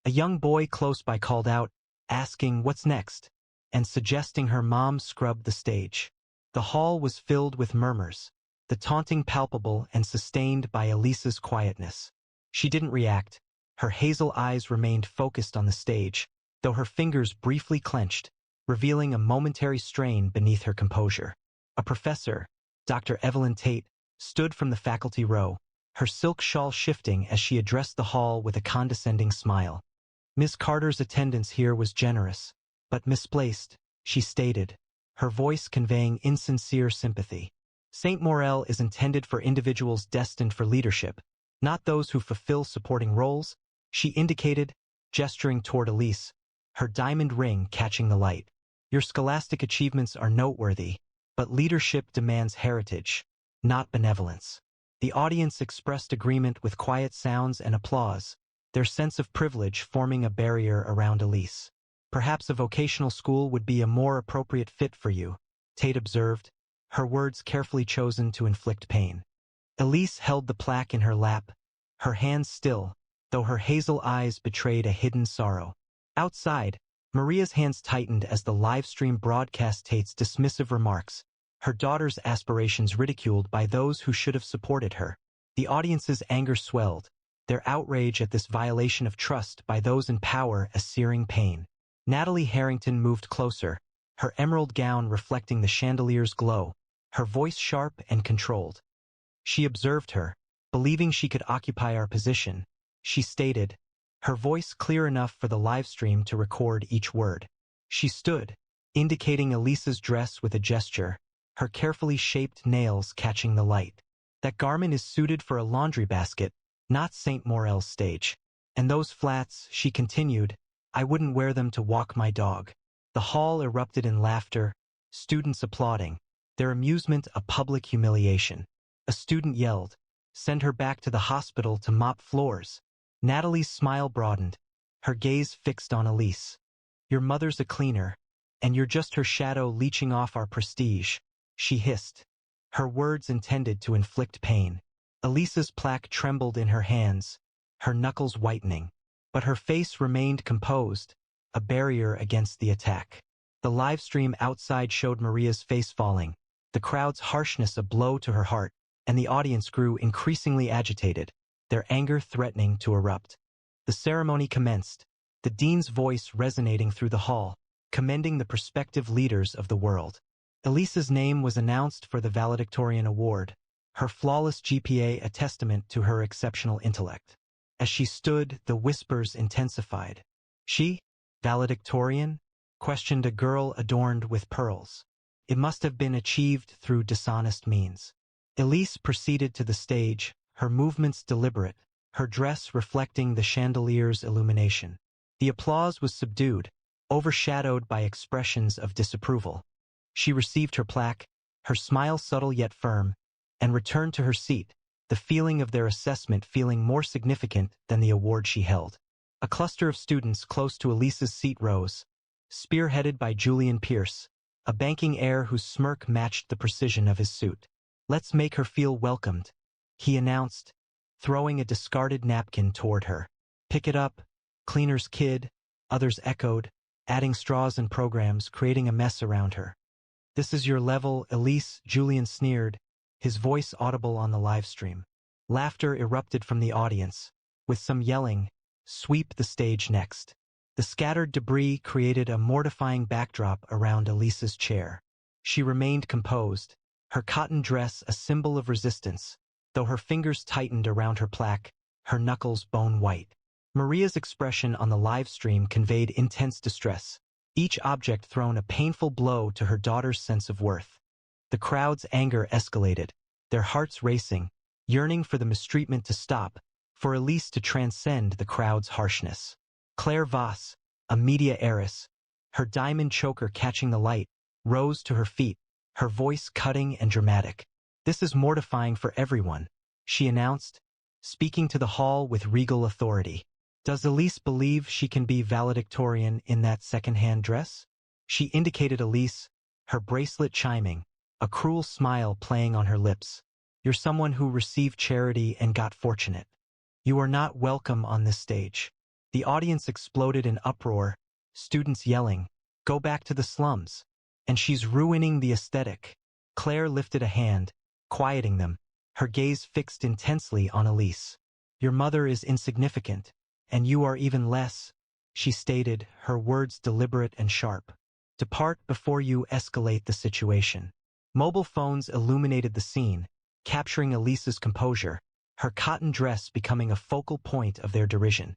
A young boy close by called out, asking what's next, and suggesting her mom scrub the stage. The hall was filled with murmurs, the taunting palpable and sustained by Elisa's quietness. She didn't react. Her hazel eyes remained focused on the stage, though her fingers briefly clenched, revealing a momentary strain beneath her composure. A professor, Dr. Evelyn Tate, stood from the faculty row, her silk shawl shifting as she addressed the hall with a condescending smile. Miss Carter's attendance here was generous, but misplaced, she stated, her voice conveying insincere sympathy. St. Morel is intended for individuals destined for leadership, not those who fulfill supporting roles, she indicated, gesturing toward Elise, her diamond ring catching the light. Your scholastic achievements are noteworthy, but leadership demands heritage, not benevolence. The audience expressed agreement with quiet sounds and applause, their sense of privilege forming a barrier around Elise. Perhaps a vocational school would be a more appropriate fit for you, Tate observed, her words carefully chosen to inflict pain. Elise held the plaque in her lap, her hands still, though her hazel eyes betrayed a hidden sorrow. Outside, Maria's hands tightened as the live stream broadcast Tate's dismissive remarks, her daughter's aspirations ridiculed by those who should have supported her. The audience's anger swelled, their outrage at this violation of trust by those in power a searing pain. Natalie Harrington moved closer, her emerald gown reflecting the chandelier's glow, her voice sharp and controlled. She observed her, believing she could occupy our position. She stated, her voice clear enough for the live stream to record each word. She stood, indicating Elisa's dress with a gesture, her carefully shaped nails catching the light. That garment is suited for a laundry basket, not St. Morel's stage. And those flats, she continued, I wouldn't wear them to walk my dog. The hall erupted in laughter, students applauding, their amusement a public humiliation. A student yelled, send her back to the hospital to mop floors. Natalie's smile broadened, her gaze fixed on Elise. Your mother's a cleaner, and you're just her shadow leeching off our prestige, she hissed, her words intended to inflict pain. Elisa's plaque trembled in her hands, her knuckles whitening, but her face remained composed, a barrier against the attack. The live stream outside showed Maria's face falling, the crowd's harshness a blow to her heart, and the audience grew increasingly agitated, their anger threatening to erupt. The ceremony commenced, the dean's voice resonating through the hall, commending the prospective leaders of the world. Elise's name was announced for the valedictorian award, her flawless GPA a testament to her exceptional intellect. As she stood, the whispers intensified. She, valedictorian? Questioned a girl adorned with pearls. It must have been achieved through dishonest means. Elise proceeded to the stage, her movements deliberate, her dress reflecting the chandelier's illumination. The applause was subdued, overshadowed by expressions of disapproval. She received her plaque, her smile subtle yet firm, and returned to her seat, the feeling of their assessment feeling more significant than the award she held. A cluster of students close to Elise's seat rose, spearheaded by Julian Pierce, a banking heir whose smirk matched the precision of his suit. "Let's make her feel welcomed," he announced, throwing a discarded napkin toward her. "Pick it up, cleaner's kid," others echoed, adding straws and programs, creating a mess around her. "This is your level, Elise," Julian sneered, his voice audible on the live stream. Laughter erupted from the audience, with some yelling, "Sweep the stage next." The scattered debris created a mortifying backdrop around Elise's chair. She remained composed, her cotton dress a symbol of resistance, though her fingers tightened around her plaque, her knuckles bone white. Maria's expression on the live stream conveyed intense distress, each object thrown a painful blow to her daughter's sense of worth. The crowd's anger escalated, their hearts racing, yearning for the mistreatment to stop, for Elise to transcend the crowd's harshness. Claire Voss, a media heiress, her diamond choker catching the light, rose to her feet, her voice cutting and dramatic. "This is mortifying for everyone," she announced, speaking to the hall with regal authority. "Does Elise believe she can be valedictorian in that second-hand dress?" She indicated Elise, her bracelet chiming, a cruel smile playing on her lips. "You're someone who received charity and got fortunate. You are not welcome on this stage." The audience exploded in uproar, students yelling, "Go back to the slums. And she's ruining the aesthetic." Claire lifted a hand, quieting them, her gaze fixed intensely on Elise. "Your mother is insignificant, and you are even less," she stated, her words deliberate and sharp. "Depart before you escalate the situation." Mobile phones illuminated the scene, capturing Elise's composure, her cotton dress becoming a focal point of their derision.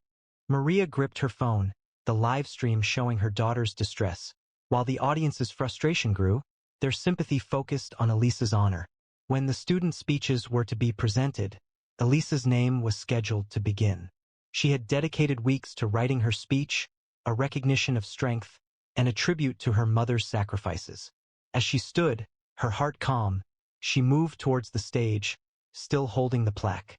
Maria gripped her phone, the live stream showing her daughter's distress. While the audience's frustration grew, their sympathy focused on Elise's honor. When the student speeches were to be presented, Elise's name was scheduled to begin. She had dedicated weeks to writing her speech, a recognition of strength, and a tribute to her mother's sacrifices. As she stood, her heart calm, she moved towards the stage, still holding the plaque.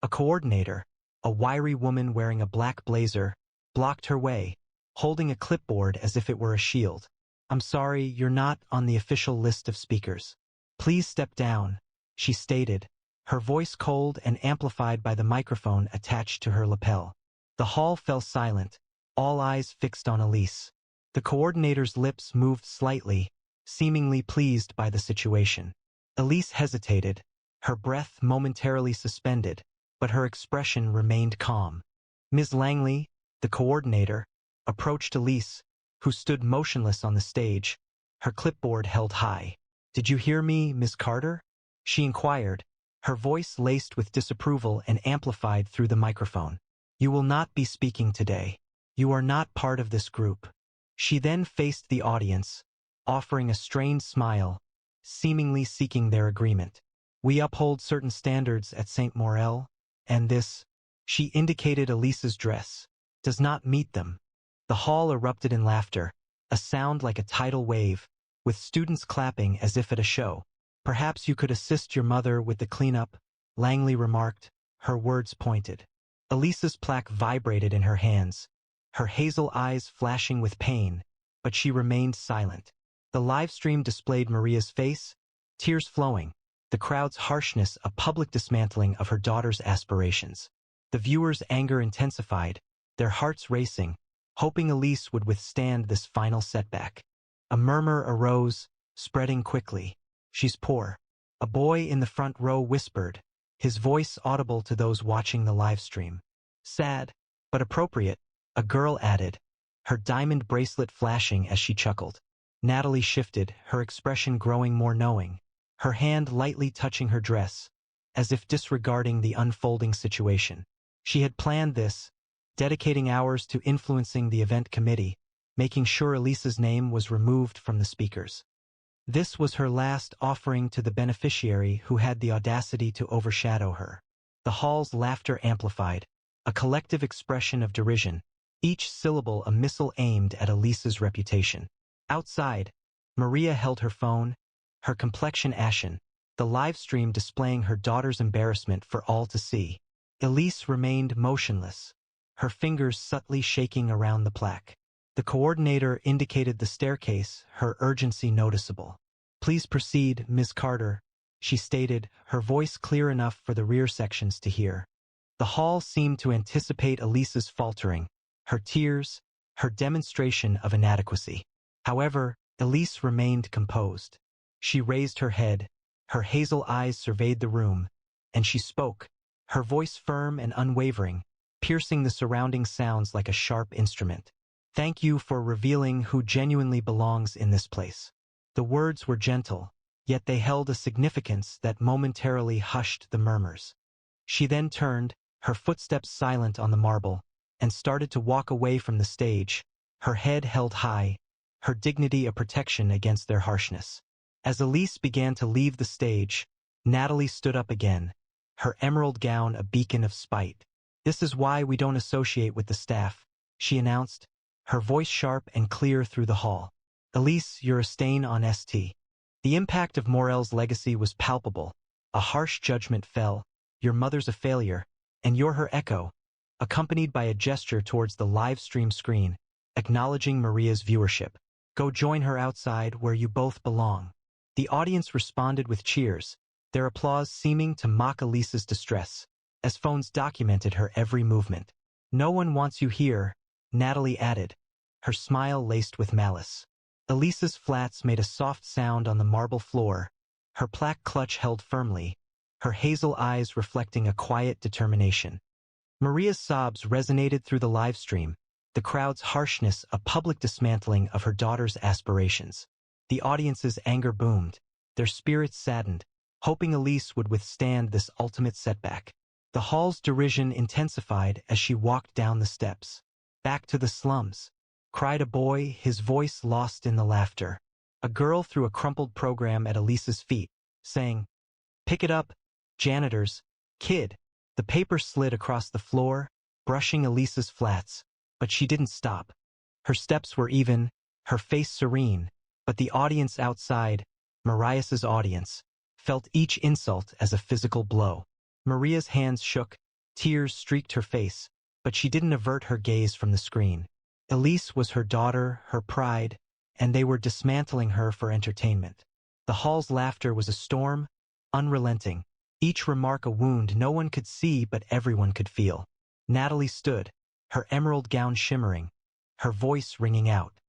A coordinator, a wiry woman wearing a black blazer, blocked her way, holding a clipboard as if it were a shield. "I'm sorry, you're not on the official list of speakers. Please step down," she stated, her voice cold and amplified by the microphone attached to her lapel. The hall fell silent, all eyes fixed on Elise. The coordinator's lips moved slightly, seemingly pleased by the situation. Elise hesitated, her breath momentarily suspended, but her expression remained calm. Ms. Langley, the coordinator, approached Elise, who stood motionless on the stage, her clipboard held high. "Did you hear me, Miss Carter?" she inquired, her voice laced with disapproval and amplified through the microphone. "You will not be speaking today. You are not part of this group." She then faced the audience, offering a strained smile, seemingly seeking their agreement. "We uphold certain standards at St. Morel, and this," she indicated Elise's dress, "does not meet them." The hall erupted in laughter, a sound like a tidal wave, with students clapping as if at a show. "Perhaps you could assist your mother with the cleanup," Langley remarked, her words pointed. Elise's plaque vibrated in her hands, her hazel eyes flashing with pain, but she remained silent. The live stream displayed Maria's face, tears flowing, the crowd's harshness a public dismantling of her daughter's aspirations. The viewers' anger intensified, their hearts racing, hoping Elise would withstand this final setback. A murmur arose, spreading quickly. "She's poor," a boy in the front row whispered, his voice audible to those watching the live stream. "Sad, but appropriate," a girl added, her diamond bracelet flashing as she chuckled. Natalie shifted, her expression growing more knowing, her hand lightly touching her dress, as if disregarding the unfolding situation. She had planned this, dedicating hours to influencing the event committee, making sure Elisa's name was removed from the speakers. This was her last offering to the beneficiary who had the audacity to overshadow her. The hall's laughter amplified, a collective expression of derision, each syllable a missile aimed at Elisa's reputation. Outside, Maria held her phone, her complexion ashen, the live stream displaying her daughter's embarrassment for all to see. Elise remained motionless, her fingers subtly shaking around the plaque. The coordinator indicated the staircase, her urgency noticeable. "Please proceed, Ms. Carter," she stated, her voice clear enough for the rear sections to hear. The hall seemed to anticipate Elisa's faltering, her tears, her demonstration of inadequacy. However, Elise remained composed. She raised her head, her hazel eyes surveyed the room, and she spoke, her voice firm and unwavering, piercing the surrounding sounds like a sharp instrument. "Thank you for revealing who genuinely belongs in this place." The words were gentle, yet they held a significance that momentarily hushed the murmurs. She then turned, her footsteps silent on the marble, and started to walk away from the stage, her head held high, her dignity a protection against their harshness. As Elise began to leave the stage, Natalie stood up again, her emerald gown a beacon of spite. "This is why we don't associate with the staff," she announced, her voice sharp and clear through the hall. "Elise, you're a stain on St." The impact of Morel's legacy was palpable. A harsh judgment fell, "Your mother's a failure, and you're her echo," accompanied by a gesture towards the live stream screen, acknowledging Maria's viewership. "Go join her outside where you both belong." The audience responded with cheers, their applause seeming to mock Elisa's distress, as phones documented her every movement. "No one wants you here," Natalie added, her smile laced with malice. Elisa's flats made a soft sound on the marble floor, her plaque clutch held firmly, her hazel eyes reflecting a quiet determination. Maria's sobs resonated through the live stream, the crowd's harshness a public dismantling of her daughter's aspirations. The audience's anger boomed, their spirits saddened, hoping Elise would withstand this ultimate setback. The hall's derision intensified as she walked down the steps. "Back to the slums," cried a boy, his voice lost in the laughter. A girl threw a crumpled program at Elisa's feet, saying, "Pick it up, janitors, kid." The paper slid across the floor, brushing Elisa's flats, but she didn't stop. Her steps were even, her face serene, but the audience outside, Maria's audience, felt each insult as a physical blow. Maria's hands shook, tears streaked her face, but she didn't avert her gaze from the screen. Elise was her daughter, her pride, and they were dismantling her for entertainment. The hall's laughter was a storm, unrelenting, each remark a wound no one could see but everyone could feel. Natalie stood, her emerald gown shimmering, her voice ringing out.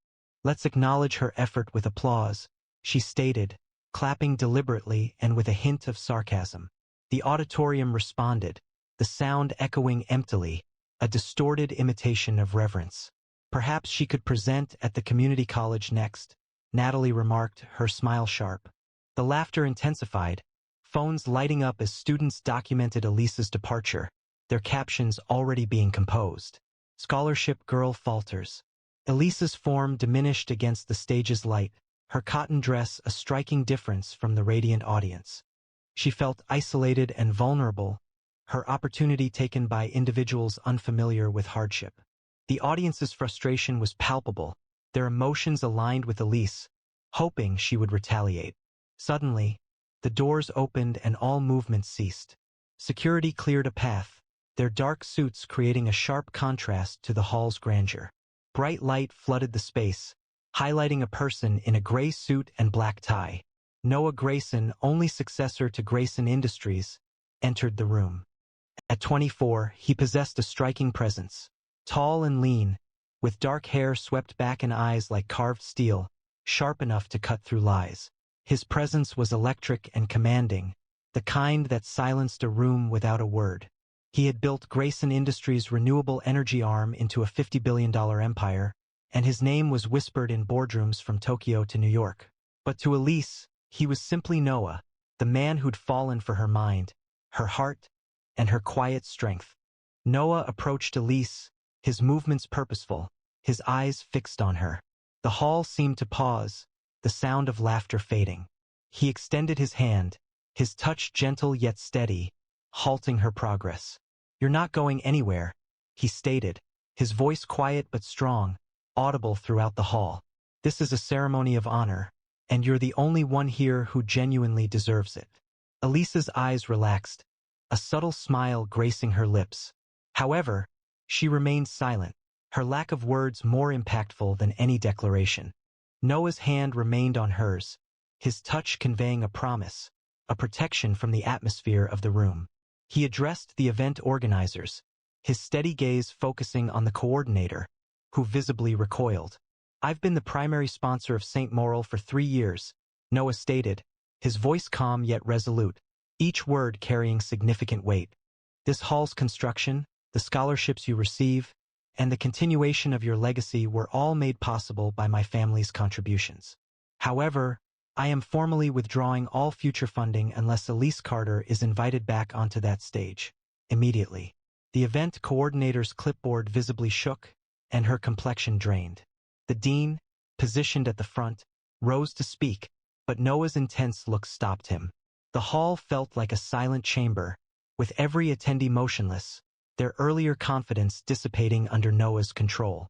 "Let's acknowledge her effort with applause," she stated, clapping deliberately and with a hint of sarcasm. The auditorium responded, the sound echoing emptily, a distorted imitation of reverence. "Perhaps she could present at the community college next," Natalie remarked, her smile sharp. The laughter intensified, phones lighting up as students documented Elisa's departure, their captions already being composed. "Scholarship girl falters." Elisa's form diminished against the stage's light, her cotton dress a striking difference from the radiant audience. She felt isolated and vulnerable, her opportunity taken by individuals unfamiliar with hardship. The audience's frustration was palpable, their emotions aligned with Elise, hoping she would retaliate. Suddenly, the doors opened and all movement ceased. Security cleared a path, their dark suits creating a sharp contrast to the hall's grandeur. Bright light flooded the space, highlighting a person in a gray suit and black tie. Noah Grayson, only successor to Grayson Industries, entered the room. At 24, he possessed a striking presence. Tall and lean, with dark hair swept back and eyes like carved steel, sharp enough to cut through lies. His presence was electric and commanding, the kind that silenced a room without a word. He had built Grayson Industries' renewable energy arm into a $50 billion empire, and his name was whispered in boardrooms from Tokyo to New York. But to Elise, he was simply Noah, the man who'd fallen for her mind, her heart, and her quiet strength. Noah approached Elise, his movements purposeful, his eyes fixed on her. The hall seemed to pause, the sound of laughter fading. He extended his hand, his touch gentle yet steady, halting her progress. "You're not going anywhere," he stated, his voice quiet but strong, audible throughout the hall. "This is a ceremony of honor, and you're the only one here who genuinely deserves it." Elisa's eyes relaxed, a subtle smile gracing her lips. However, she remained silent, her lack of words more impactful than any declaration. Noah's hand remained on hers, his touch conveying a promise, a protection from the atmosphere of the room. He addressed the event organizers, his steady gaze focusing on the coordinator, who visibly recoiled. "I've been the primary sponsor of St. Moral for 3 years," Noah stated, his voice calm yet resolute, each word carrying significant weight. "This hall's construction, the scholarships you receive, and the continuation of your legacy were all made possible by my family's contributions. However, I am formally withdrawing all future funding unless Elise Carter is invited back onto that stage. Immediately." The event coordinator's clipboard visibly shook, and her complexion drained. The dean, positioned at the front, rose to speak, but Noah's intense look stopped him. The hall felt like a silent chamber, with every attendee motionless, their earlier confidence dissipating under Noah's control.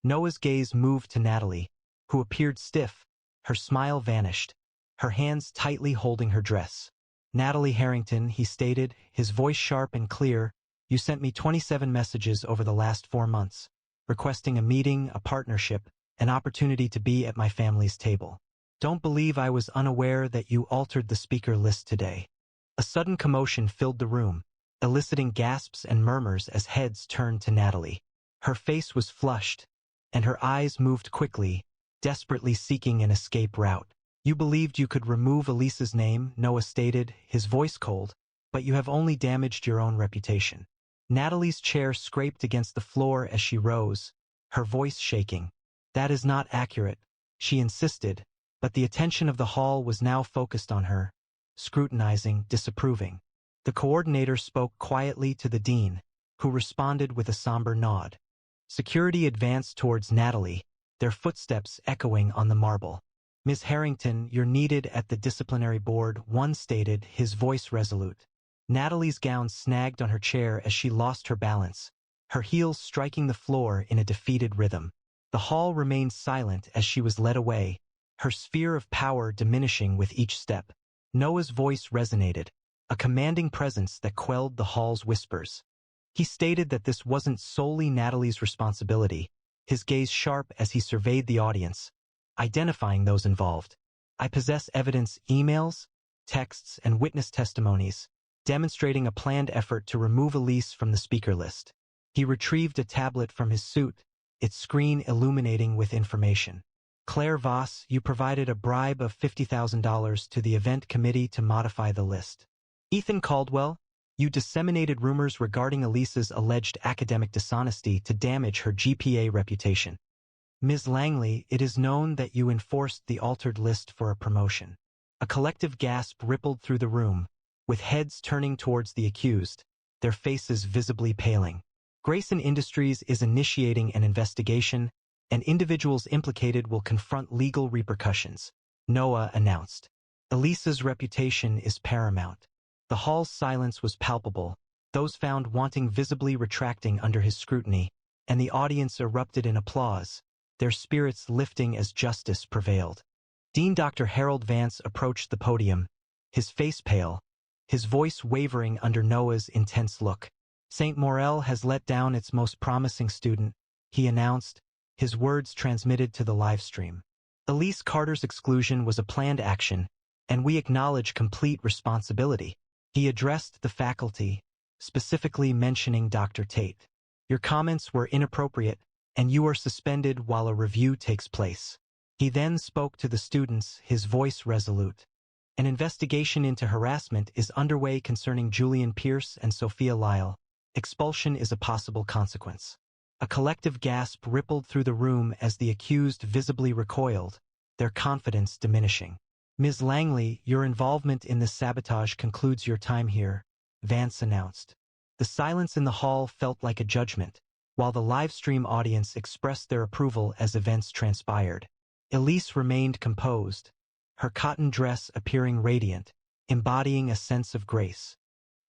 Noah's gaze moved to Natalie, who appeared stiff, her smile vanished, her hands tightly holding her dress. "Natalie Harrington," he stated, his voice sharp and clear, "you sent me 27 messages over the last 4 months, requesting a meeting, a partnership, an opportunity to be at my family's table. Don't believe I was unaware that you altered the speaker list today." A sudden commotion filled the room, eliciting gasps and murmurs as heads turned to Natalie. Her face was flushed, and her eyes moved quickly, desperately seeking an escape route. "You believed you could remove Elisa's name," Noah stated, his voice cold, "but you have only damaged your own reputation." Natalie's chair scraped against the floor as she rose, her voice shaking. "That is not accurate," she insisted, but the attention of the hall was now focused on her, scrutinizing, disapproving. The coordinator spoke quietly to the dean, who responded with a somber nod. Security advanced towards Natalie, their footsteps echoing on the marble. "Ms. Harrington, you're needed at the disciplinary board," one stated, his voice resolute. Natalie's gown snagged on her chair as she lost her balance, her heels striking the floor in a defeated rhythm. The hall remained silent as she was led away, her sphere of power diminishing with each step. Noah's voice resonated, a commanding presence that quelled the hall's whispers. He stated that this wasn't solely Natalie's responsibility, his gaze sharp as he surveyed the audience, identifying those involved. "I possess evidence, emails, texts, and witness testimonies, demonstrating a planned effort to remove Elise from the speaker list." He retrieved a tablet from his suit, its screen illuminating with information. "Claire Voss, you provided a bribe of $50,000 to the event committee to modify the list. Ethan Caldwell, you disseminated rumors regarding Elisa's alleged academic dishonesty to damage her GPA reputation. Ms. Langley, it is known that you enforced the altered list for a promotion." A collective gasp rippled through the room, with heads turning towards the accused, their faces visibly paling. Grayson Industries is initiating an investigation, and individuals implicated will confront legal repercussions, Noah announced. Elisa's reputation is paramount. The hall's silence was palpable, those found wanting visibly retracting under his scrutiny, and the audience erupted in applause, their spirits lifting as justice prevailed. Dean Dr. Harold Vance approached the podium, his face pale, his voice wavering under Noah's intense look. "St. Morel has let down its most promising student," he announced, his words transmitted to the live stream. "Elise Carter's exclusion was a planned action, and we acknowledge complete responsibility." He addressed the faculty, specifically mentioning Dr. Tate. "Your comments were inappropriate, and you are suspended while a review takes place." He then spoke to the students, his voice resolute. "An investigation into harassment is underway concerning Julian Pierce and Sophia Lyle. Expulsion is a possible consequence. A collective gasp rippled through the room as the accused visibly recoiled, their confidence diminishing. Ms. Langley, your involvement in this sabotage concludes your time here, Vance announced. The silence in the hall felt like a judgment, while the live-stream audience expressed their approval as events transpired. Elise remained composed, her cotton dress appearing radiant, embodying a sense of grace.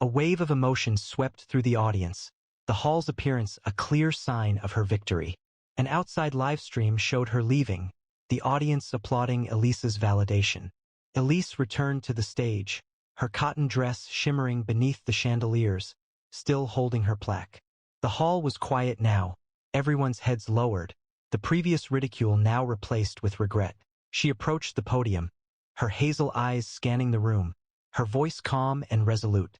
A wave of emotion swept through the audience, the hall's appearance a clear sign of her victory. An outside livestream showed her leaving, the audience applauding Elise's validation. Elise returned to the stage, her cotton dress shimmering beneath the chandeliers, still holding her plaque. The hall was quiet now, everyone's heads lowered, the previous ridicule now replaced with regret. She approached the podium, her hazel eyes scanning the room, her voice calm and resolute.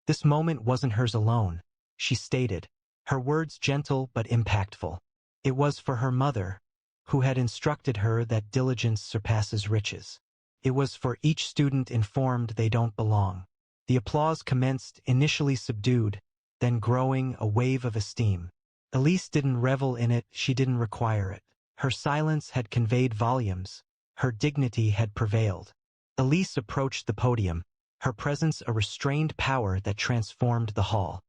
This moment wasn't hers alone, she stated, her words gentle but impactful. It was for her mother, who had instructed her that diligence surpasses riches. It was for each student informed they don't belong. The applause commenced, initially subdued, then growing a wave of esteem. Elise didn't revel in it, she didn't require it. Her silence had conveyed volumes, her dignity had prevailed. Elise approached the podium, her presence a restrained power that transformed the hall.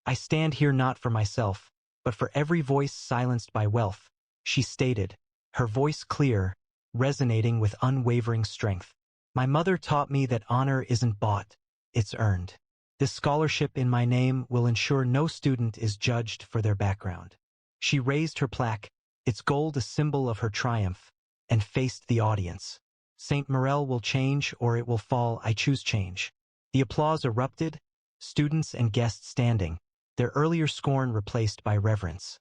I stand here not for myself, but for every voice silenced by wealth, she stated, her voice clear, resonating with unwavering strength. My mother taught me that honor isn't bought, it's earned. This scholarship in my name will ensure no student is judged for their background. She raised her plaque, its gold a symbol of her triumph, and faced the audience. St. Morel will change or it will fall, I choose change. The applause erupted, students and guests standing, their earlier scorn replaced by reverence.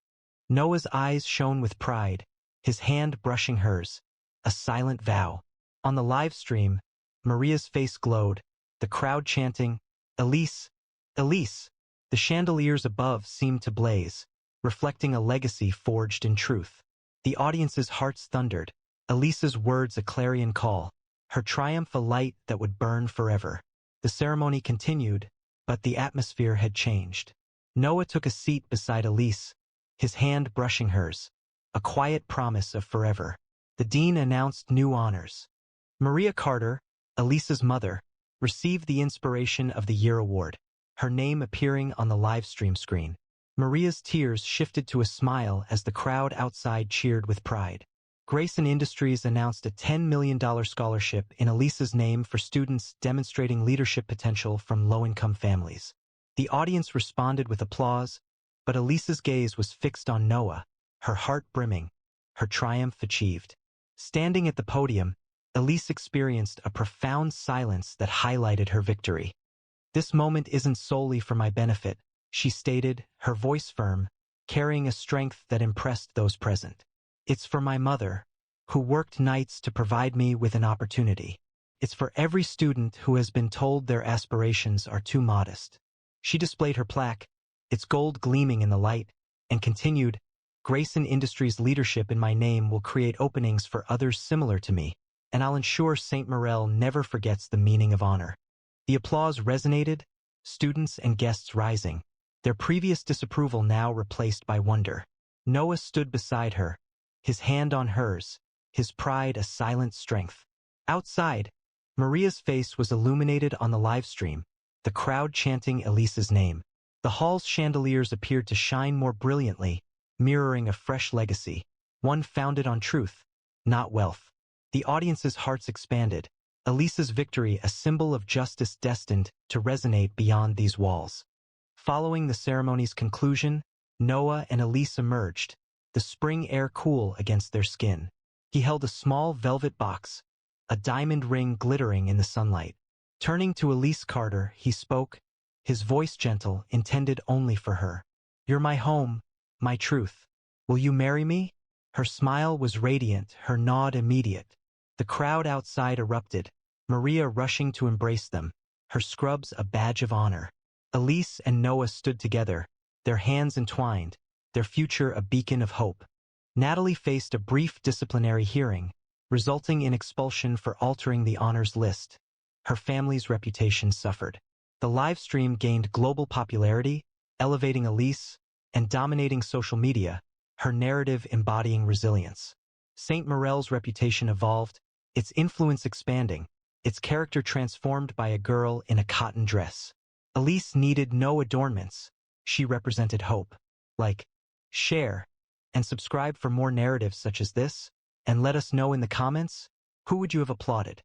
Noah's eyes shone with pride, his hand brushing hers, a silent vow. On the live stream, Maria's face glowed, the crowd chanting, Elise, Elise. The chandeliers above seemed to blaze, reflecting a legacy forged in truth. The audience's hearts thundered, Elise's words a clarion call, her triumph a light that would burn forever. The ceremony continued, but the atmosphere had changed. Noah took a seat beside Elise, his hand brushing hers, a quiet promise of forever. The dean announced new honors. Maria Carter, Elise's mother, received the Inspiration of the Year award, her name appearing on the live stream screen. Maria's tears shifted to a smile as the crowd outside cheered with pride. Grayson Industries announced a $10 million scholarship in Elise's name for students demonstrating leadership potential from low-income families. The audience responded with applause, but Elise's gaze was fixed on Noah, her heart brimming, her triumph achieved. Standing at the podium, Elise experienced a profound silence that highlighted her victory. This moment isn't solely for my benefit, she stated, her voice firm, carrying a strength that impressed those present. It's for my mother, who worked nights to provide me with an opportunity. It's for every student who has been told their aspirations are too modest. She displayed her plaque, its gold gleaming in the light, and continued, Grayson Industries' leadership in my name will create openings for others similar to me, and I'll ensure St. Morel never forgets the meaning of honor. The applause resonated, students and guests rising, their previous disapproval now replaced by wonder. Noah stood beside her, his hand on hers, his pride a silent strength. Outside, Maria's face was illuminated on the live stream, the crowd chanting Elise's name. The hall's chandeliers appeared to shine more brilliantly, mirroring a fresh legacy, one founded on truth, not wealth. The audience's hearts expanded, Elise's victory a symbol of justice destined to resonate beyond these walls. Following the ceremony's conclusion, Noah and Elise emerged, the spring air cool against their skin. He held a small velvet box, a diamond ring glittering in the sunlight. Turning to Elise Carter, he spoke, his voice gentle, intended only for her. You're my home, my truth. Will you marry me? Her smile was radiant, her nod immediate. The crowd outside erupted, Maria rushing to embrace them, her scrubs a badge of honor. Elise and Noah stood together, their hands entwined, their future a beacon of hope. Natalie faced a brief disciplinary hearing, resulting in expulsion for altering the honors list. Her family's reputation suffered. The live stream gained global popularity, elevating Elise and dominating social media, her narrative embodying resilience. Saint Morel's reputation evolved, its influence expanding, its character transformed by a girl in a cotton dress. Elise needed no adornments. She represented hope. Like, share, and subscribe for more narratives such as this, and let us know in the comments, who would you have applauded?